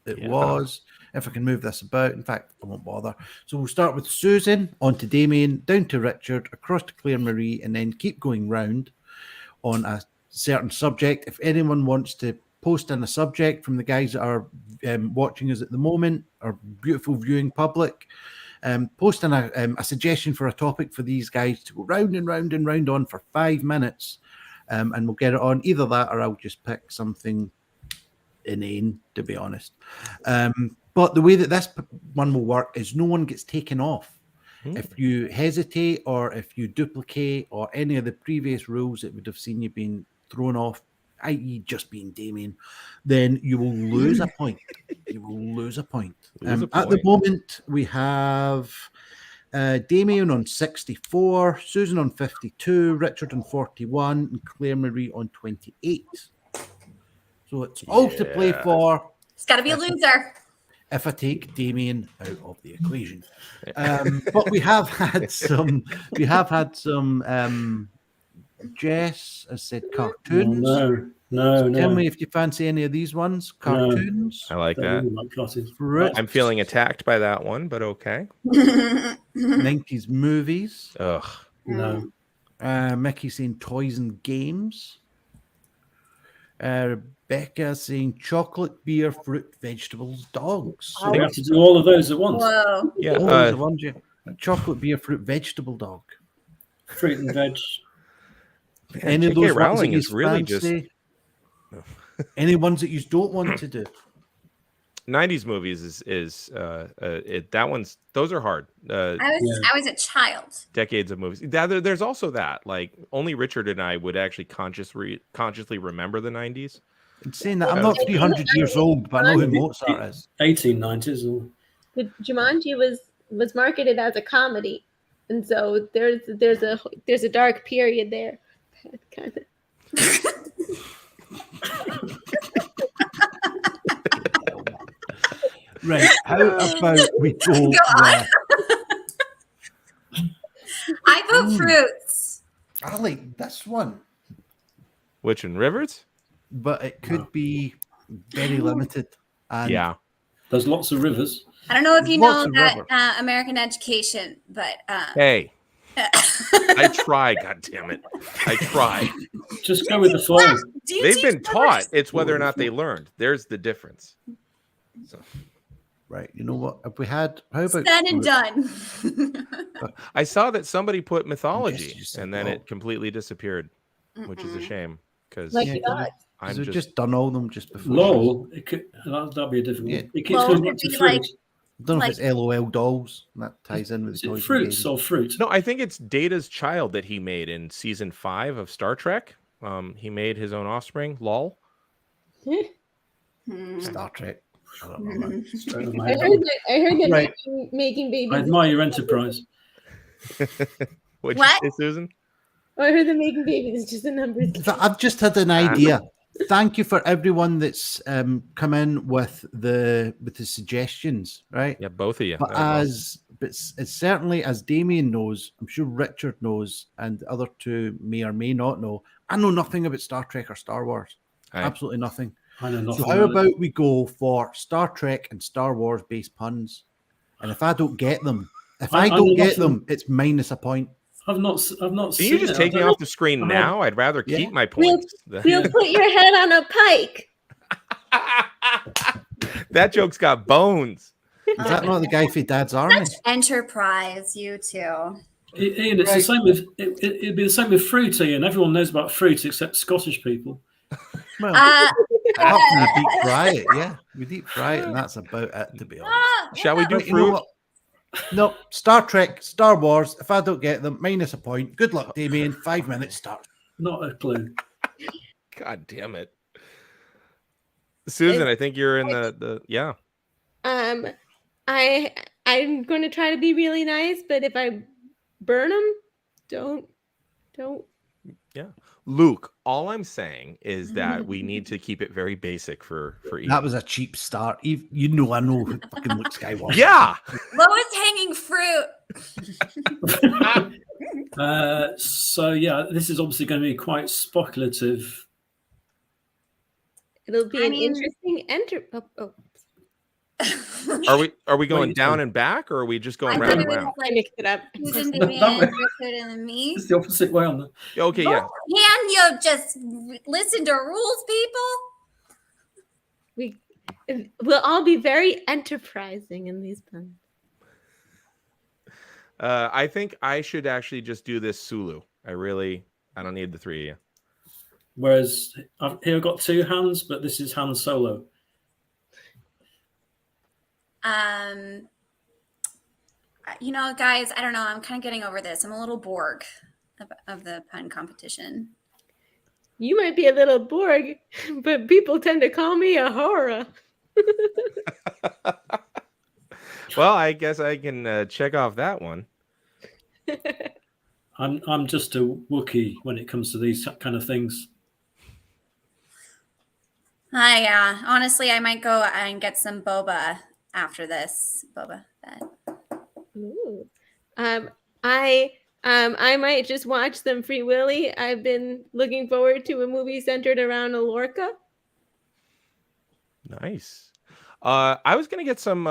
it was. If I can move this about, in fact, I won't bother. So we'll start with Susan, on to Damian, down to Richard, across to Claire Marie, and then keep going round on a certain subject. If anyone wants to post in a subject from the guys that are watching us at the moment, our beautiful viewing public, post in a suggestion for a topic for these guys to go round and round and round on for 5 minutes, and we'll get it on. Either that or I'll just pick something inane, to be honest. But the way that this one will work is no one gets taken off. If you hesitate or if you duplicate or any of the previous rules that would have seen you being thrown off, i.e. just being Damian, then you will lose a point. You will lose a point. At the moment, we have Damian on 64, Susan on 52, Richard on 41, and Claire Marie on 28. So it's all to play for. It's got to be a loser. If I take Damian out of the equation. But we have had some. Jess has said cartoons. No. Tell me if you fancy any of these ones. Cartoons. I like that. Fruit. I'm feeling attacked by that one, but okay. 90s movies. Ugh. No. Mickey saying toys and games. Rebecca saying chocolate, beer, fruit, vegetables, dogs. So we have to do all of those at once. Whoa. Yeah. Chocolate, beer, fruit, vegetable, dog. Fruit and veg. Any of those Rowling ones is really fancy? Any ones that you don't want to do? 90s movies is that one's, those are hard. I was a child. Decades of movies. There's also that, like, only Richard and I would actually consciously remember the 90s. And saying that, I'm not 300 years old, but I know who Mozart is. 1890s. But Jumanji was marketed as a comedy, and so there's a dark period there. Kind of. Right. How about we go? I vote fruits. I like this one. Which one, Rivers? But it could be very limited. And yeah. There's lots of rivers. I don't know if you know that American education, but hey. I try, goddammit. I try. Just go with the flow. They've been taught. It's whether or not they learned. There's the difference. So. Right. You know what? If we had, how about said and done. I saw that somebody put mythology and then it completely disappeared, which is a shame. Because I'm We've just done all of them just before. LOL, that'd be a different one. It keeps LOL going could back to be fruit. like- I don't know if it's LOL dolls. That ties in with Is the it toys. fruits or fruit? No, I think it's Data's child that he made in season 5 of Star Trek. He made his own offspring, lol. Star Trek. I don't know. I heard that Right. making babies. I admire your enterprise. What'd What? you say, Susan? Oh, I heard that making babies is just a number. I've just had an idea. Thank you for everyone that's come in with the suggestions, right? Yeah, both of you. But it's certainly, as Damian knows, I'm sure Richard knows, and the other two may or may not know, I know nothing about Star Trek or Star Wars. Aye. Absolutely nothing. I know nothing. So how about we go for Star Trek and Star Wars based puns? And if I don't get them, I don't know get nothing. them, it's minus a point. I've not Can seen you just it. take me I don't off the screen know. now? I'd rather Yeah. keep my points. We'll put your head on a pike. That joke's got bones. Is that not the guy for Dad's Army? Such enterprise, you two. Ian, it's the same with it'd be the same with fruit, Ian. Everyone knows about fruit except Scottish people. Well, Uh, apart from the deep fry it, yeah. We deep fry it, and that's about it, to be honest. Shall we do Right, you know fruit? what? No, Star Trek, Star Wars. If I don't get them, minus a point. Good luck, Damian. 5 minutes start. Not a clue. God damn it. Susan, I think you're in the yeah. I'm going to try to be really nice, but if I burn them, don't. Yeah. Luke, all I'm saying is that we need to keep it very basic for Ian. That was a cheap start. You know, I know who fucking Luke Skywalker. Yeah. lowest hanging fruit. So yeah, this is obviously going to be quite speculative. It'll be I an mean- interesting Are we going Wait, down sorry. and back, or are we just going I round thought and it round? was I mixed it up. Susan, That Damian, way. Richard, and me. It's the opposite way on the. Okay, yeah. Can you just listen to rules, people? We'll all be very enterprising in these puns. I think I should actually just do this Sulu. I don't need the three of you. Whereas here I've got two hands, but this is Han Solo. You know, guys, I don't know. I'm kind of getting over this. I'm a little Borg of the pun competition. You might be a little Borg, but people tend to call me a horror. Well, I guess I can check off that one. I'm just a Wookiee when it comes to these kind of things. Yeah. Honestly, I might go and get some boba after this. Boba Fett. Ooh. I might just watch them Free Willy. I've been looking forward to a movie centered around a Lorca. Nice. I was gonna get some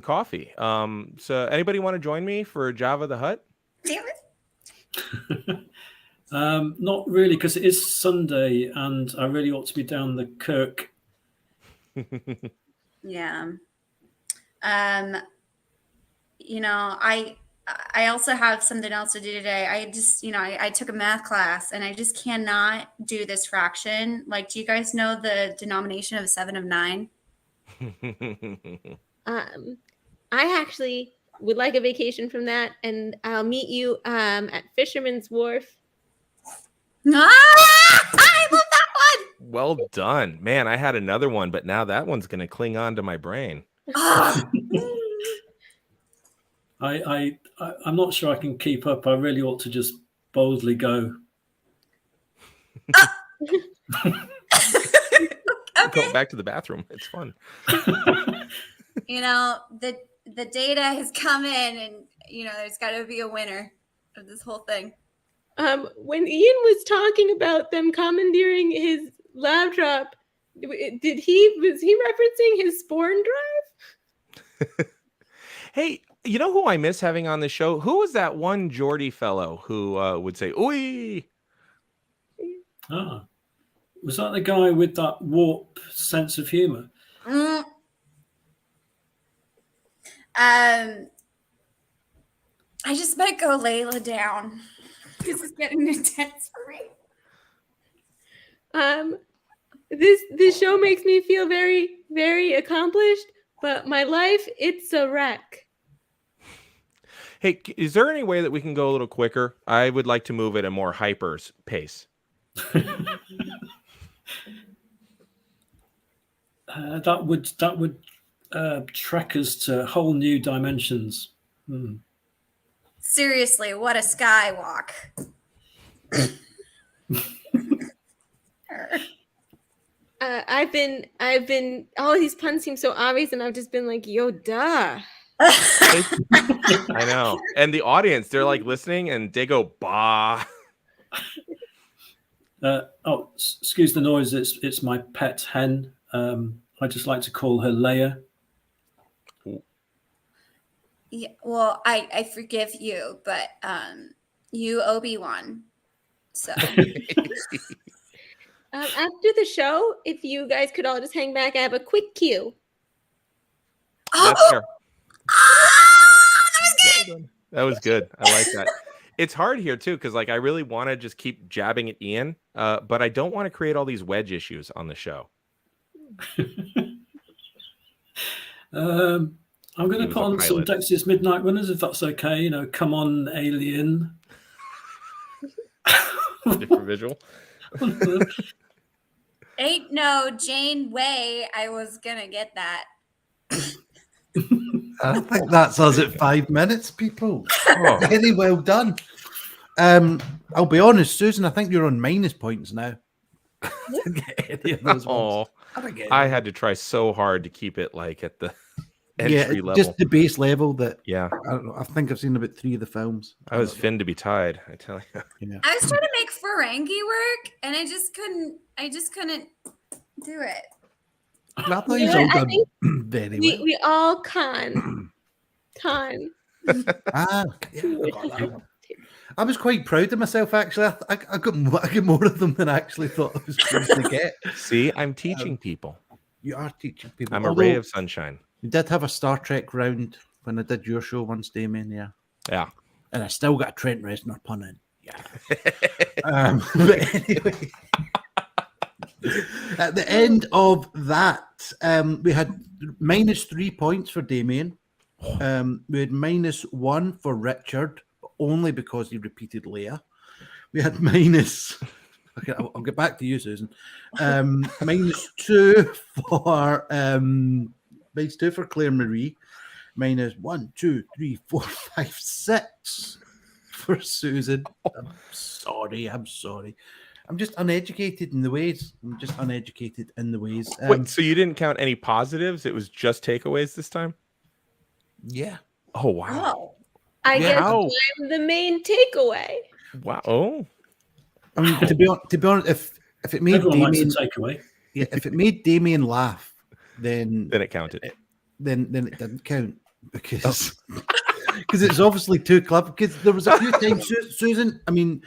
coffee. So anybody want to join me for Java the Hutt? Damn it. Not really, because it is Sunday, and I really ought to be down the Kirk. Yeah. You know, I also have something else to do today. I just, I took a math class and I just cannot do this fraction. Like, do you guys know the denomination of 7 of 9? I actually would like a vacation from that, and I'll meet you at Fisherman's Wharf. I love that one. Well done, man. I had another one, but now that one's gonna cling on to my brain. Oh. I'm not sure I can keep up. I really ought to just boldly go. Go back to the bathroom. It's fun. The data has come in, and there's got to be a winner of this whole thing. When Ian was talking about them commandeering his laptop, was he referencing his Sporn drive? Hey, you know who I miss having on the show? Who was that one Geordie fellow who would say "Oi"? Was that the guy with that warp sense of humor? I just might go Layla down. This is getting intense for me. This show makes me feel very, very accomplished, but my life, it's a wreck. Hey, is there any way that we can go a little quicker? I would like to move at a more hyper pace. That would trek us to whole new dimensions. Seriously, what a skywalk. I've been all these puns seem so obvious, and I've just been like, yo, duh. I know. And the audience, they're like listening and they go, bah. Excuse the noise. It's my pet hen. I just like to call her Leia. Yeah, well, I forgive you, but you Obi-Wan. So after the show, if you guys could all just hang back, I have a quick cue. That's fair. That was good. I like that. It's hard here too, because like I really want to just keep jabbing at Ian, but I don't want to create all these wedge issues on the show. I'm going to put on some Dexia's Midnight Runners, if that's okay. You know, come on, alien. Different visual. Ain't no Jane Way. I was gonna get that. I think that's us at 5 minutes, people. Oh. Very well done. I'll be honest, Susan, I think you're on minus points now. I had to try so hard to keep it like at the entry level. Just the base level that I don't know. I think I've seen about 3 of the films. I was fin to be tied, I tell you. Yeah. I was trying to make Ferengi work and I just couldn't do it. I thought you all done very well. We all con. I was quite proud of myself, actually. I got more of them than I actually thought I was going to get. See, I'm teaching people. You are teaching people. I'm a ray of sunshine. You did have a Star Trek round when I did your show once, Damian, Yeah. And I still got a Trent Reznor pun in. Yeah. But anyway, at the end of that, we had minus 3 points for Damian. We had minus 1 for Richard, but only because he repeated Leia. We had minus... Okay, I'll get back to you, Susan. Minus 2 for Claire Marie. Minus 1, 2, 3, 4, 5, 6 for Susan. I'm sorry. I'm just uneducated in the ways. Wait, so you didn't count any positives? It was just takeaways this time? Yeah. Oh, wow. I guess I'm the main takeaway. Wow. Oh. I mean, to be honest, if it made Damian takeaway, if it made Damian laugh, then it counted. Then it didn't count because it's obviously too clever. Because there was a few times, Susan. I mean,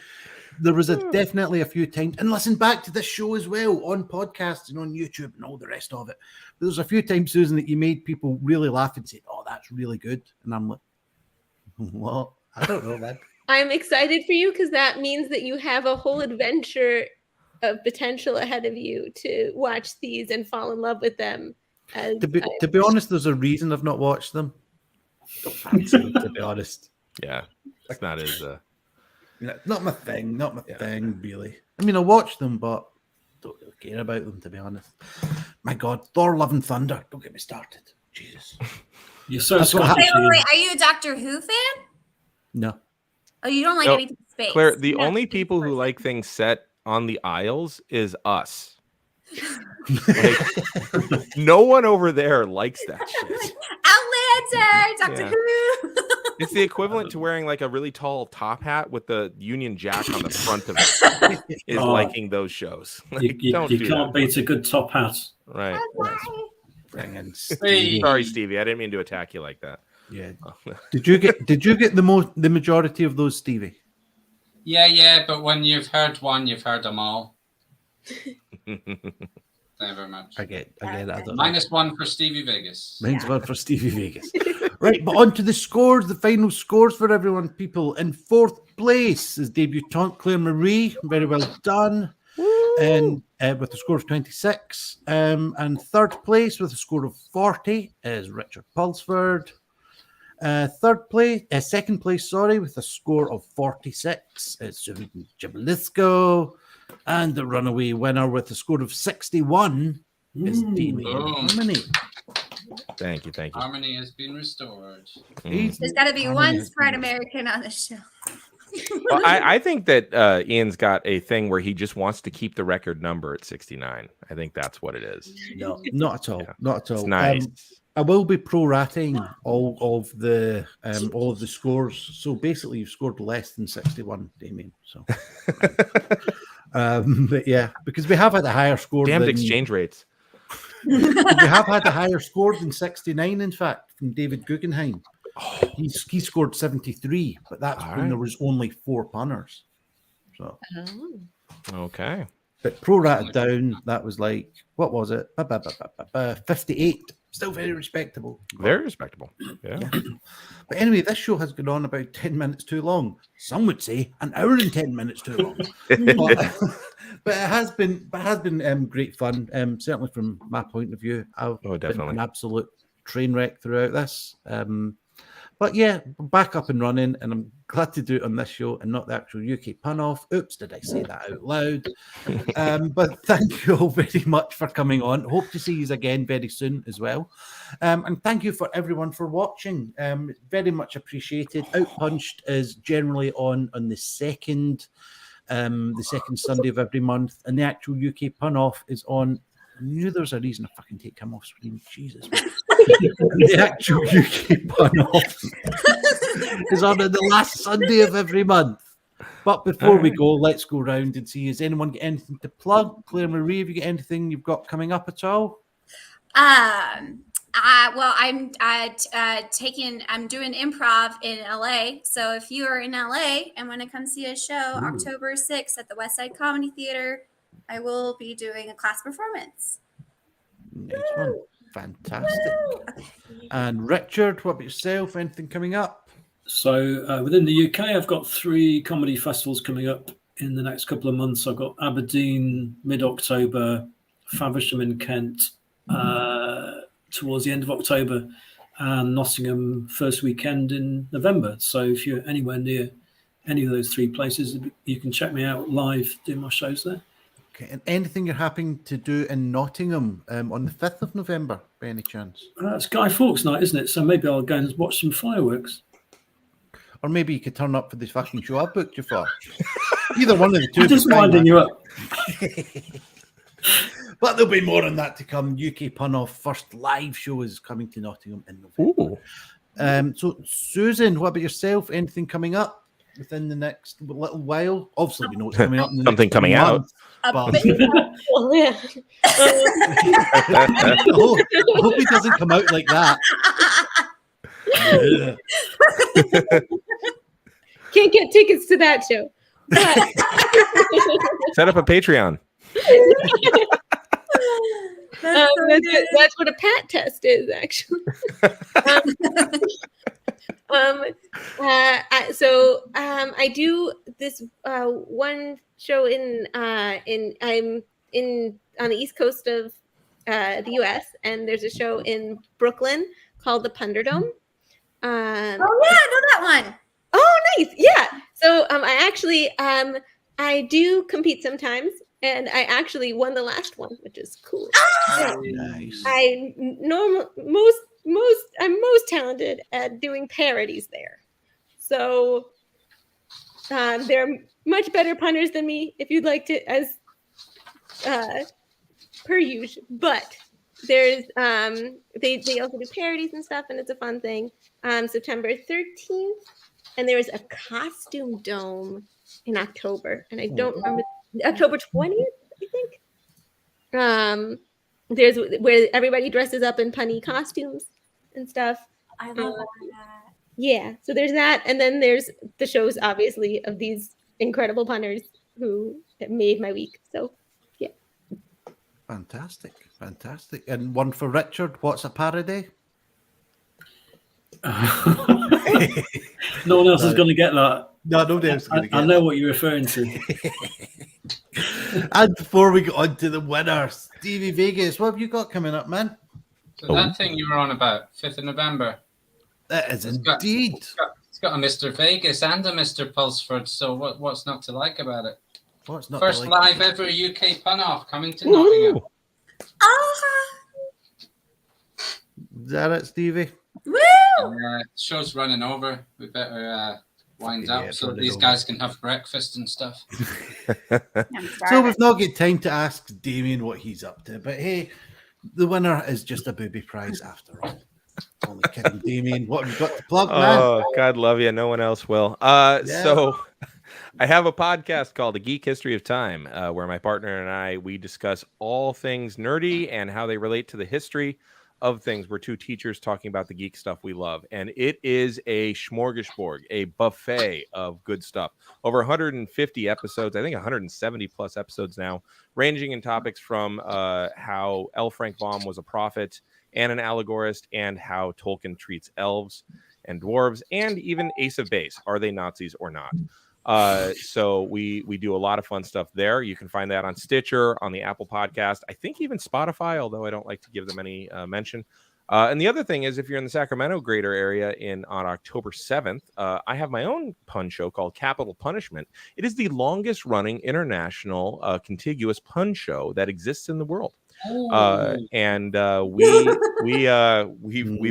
there was definitely a few times, and listen back to this show as well on podcasts and on YouTube and all the rest of it. But there's a few times, Susan, that you made people really laugh and say, "Oh, that's really good," and I'm like, "Well, I don't know, man." I'm excited for you because that means that you have a whole adventure of potential ahead of you to watch these and fall in love with them. To be honest, there's a reason I've not watched them. Don't fancy them, to be honest. Yeah, it's not as not my thing. Not my thing, really. I mean, I watch them, but don't really care about them, to be honest. My God, Thor: Love and Thunder. Don't get me started. Jesus, you're so. Wait, are you a Doctor Who fan? No. Oh, you don't like anything space. Claire, the only people who like things set on the Isles is us. Like, no one over there likes that shit. Outlander, Doctor Who. It's the equivalent to wearing like a really tall top hat with the Union Jack on the front of it. Is liking those shows. Like, you can't beat a good top hat. Right. Stevie. Sorry, Stevie. I didn't mean to attack you like that. Yeah. Did you get the majority of those, Stevie? Yeah, but when you've heard one, you've heard them all. Thank you very much. I get that. Minus 1 for Stevie Vegas. Minus 1 for Stevie Vegas. Right, but on to the scores, the final scores for everyone, people. In 4th place is debutante Claire Marie. Very well done. Woo! And with a score of 26. And third place with a score of 40 is Richard Pulsford. Second place, with a score of 46 is Susan Gibilisco. And the runaway winner with a score of 61 is Damian Harmony. Thank you. Harmony has been restored. There's got to be one smart American on this show. Well, I think that Ian's got a thing where he just wants to keep the record number at 69. I think that's what it is. No, not at all. Yeah. Not at all. It's nice. I will be prorating all of the scores. So basically, you've scored less than 61, Damian. So, but yeah, because we have had a higher score. Damned exchange rates. We have had a higher score than 69. In fact, from David Guggenheim, he scored 73, but that's when there was only 4 punners. So, okay. But prorated down, that was like, what was it? 58. Still very respectable. Very respectable. Yeah. But anyway, this show has gone on about 10 minutes too long. Some would say an hour and 10 minutes too long. but it has been great fun. Certainly from my point of view, I've been an absolute train wreck throughout this. But yeah, back up and running, and I'm glad to do it on this show and not the actual UK pun off. Oops, did I say that out loud? But thank you all very much for coming on. Hope to see you again very soon as well. And thank you for everyone for watching. Very much appreciated. outPUNched is generally on the second Sunday of every month, and the actual UK pun off is on. I knew there was a reason I fucking take him off screen. Jesus. The actual UK pun off is on the last Sunday of every month. But before we go, let's go round and see, has anyone got anything to plug? Claire Marie, have you got anything you've got coming up at all? Well, I'm doing improv in LA. So if you are in LA and want to come see a show, October 6th at the West Side Comedy Theater, I will be doing a class performance. Nice one. Fantastic. And Richard, what about yourself? Anything coming up? So within the UK, I've got 3 comedy festivals coming up in the next couple of months. I've got Aberdeen mid-October, Faversham in Kent towards the end of October, and Nottingham first weekend in November. So if you're anywhere near any of those 3 places, you can check me out live doing my shows there. Okay, and anything you're happening to do in Nottingham on the 5th of November, by any chance? It's Guy Fawkes night, isn't it? So maybe I'll go and watch some fireworks. Or maybe you could turn up for this fucking show I've booked you for. Either one of the two. I'm just winding you up. But there'll be more on that to come. UK Pun Off first live show is coming to Nottingham in November. So, Susan, what about yourself? Anything coming up within the next little while? Obviously, we know what's coming up. In the Something next coming out. But... I hope he doesn't come out like that. Can't get tickets to that show. Set up a Patreon. That's what a PAT test is, actually. I do this one show I'm on the East Coast of the U.S. and there's a show in Brooklyn called the Punderdome. I know that one. Oh, nice! Yeah. So I do compete sometimes, and I actually won the last one, which is cool. Oh! Nice. I'm most talented at doing parodies there. So they're much better punners than me, if you'd like to, as per usual. But there's they also do parodies and stuff, and it's a fun thing. September 13th, and there's a costume dome in October, and I don't remember, October 20th, I think. There's where everybody dresses up in punny costumes and stuff. I love that. Yeah, so there's that, and then there's the shows, obviously, of these incredible punners who made my week. So, yeah. Fantastic. And one for Richard. What's a parody? No one else is going to get that. No, nobody else is going to get I know what you're referring to. And before we go on to the winner, Stevie Vegas, what have you got coming up, man? So that thing you were on about, 5th of November. That is indeed. It's got a Mr. Vegas and a Mr. Pulsford, so what's not to like about it? What's not First to like live ever UK pun-off coming to Nottingham. Is that it, Stevie? Woo! Show's running over. We better wind Yeah, up so running these over. guys can have breakfast and stuff. So we've not got time to ask Damian what he's up to, but hey, the winner is just a booby prize after all. Only kidding, Damian. What have you got to plug, man? Oh, God love you. No one else will. So I have a podcast called The Geek History of Time, where my partner and we discuss all things nerdy and how they relate to the history of things. We're two teachers talking about the geek stuff we love, and it is a smorgasbord, a buffet of good stuff. Over 150 episodes, I think 170 plus episodes now, ranging in topics from how L. Frank Baum was a prophet and an allegorist, and how Tolkien treats elves and dwarves, and even Ace of Base. Are they Nazis or not? So we do a lot of fun stuff there. You can find that on Stitcher, on the Apple Podcast, I think even Spotify, although I don't like to give them any mention. And the other thing is, if you're in the Sacramento greater area on October 7th, I have my own pun show called Capital Punishment. It is the longest running international contiguous pun show that exists in the world. And we've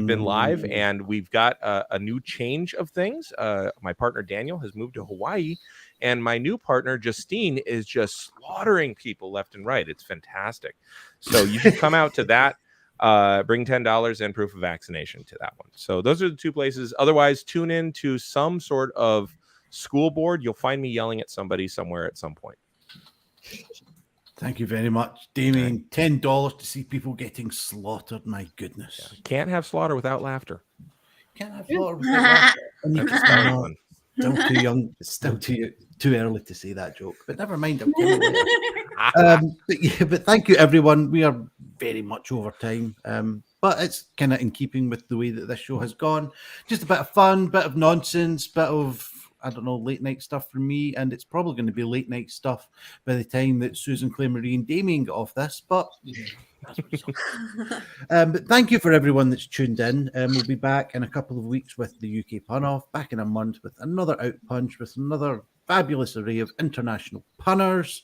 been live, and we've got a new change of things. My partner Daniel has moved to Hawaii, and my new partner Justine is just slaughtering people left and right. It's fantastic. So you should come out to that. Bring $10 and proof of vaccination to that one. So those are the two places. Otherwise, tune in to some sort of school board. You'll find me yelling at somebody somewhere at some point. Thank you very much, Damian. $10 to see people getting slaughtered. My goodness. Yeah. Can't have slaughter without laughter. Can't have slaughter without laughter. And you can still too young. It's still too early to say that joke. But never mind. I'll tell you but thank you, everyone. We are very much over time. But it's kind of in keeping with the way that this show has gone. Just a bit of fun, bit of nonsense, bit of, I don't know, late night stuff from me, and it's probably going to be late night stuff by the time that Susan, Claire Marie, and Damian get off this. But but thank you for everyone that's tuned in. We'll be back in a couple of weeks with the UK Pun Off, back in a month with another outPUNched, with another fabulous array of international punners.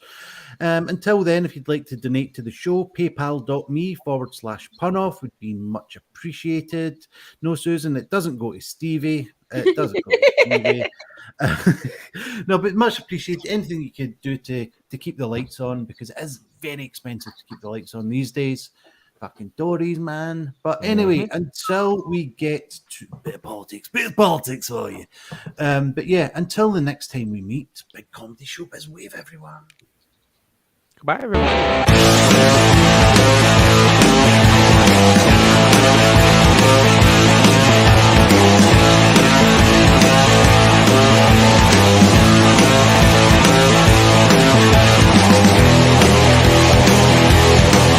Until then, if you'd like to donate to the show, paypal.me/punoff would be much appreciated. No, Susan, it doesn't go to Stevie. It doesn't go to Stevie. No, but much appreciated. Anything you could do to keep the lights on, because it is very expensive to keep the lights on these days. Fucking Tories, man. But anyway, until we get to a bit of politics for you. But yeah, until the next time we meet, big comedy show, biz wave, everyone. Goodbye, everyone.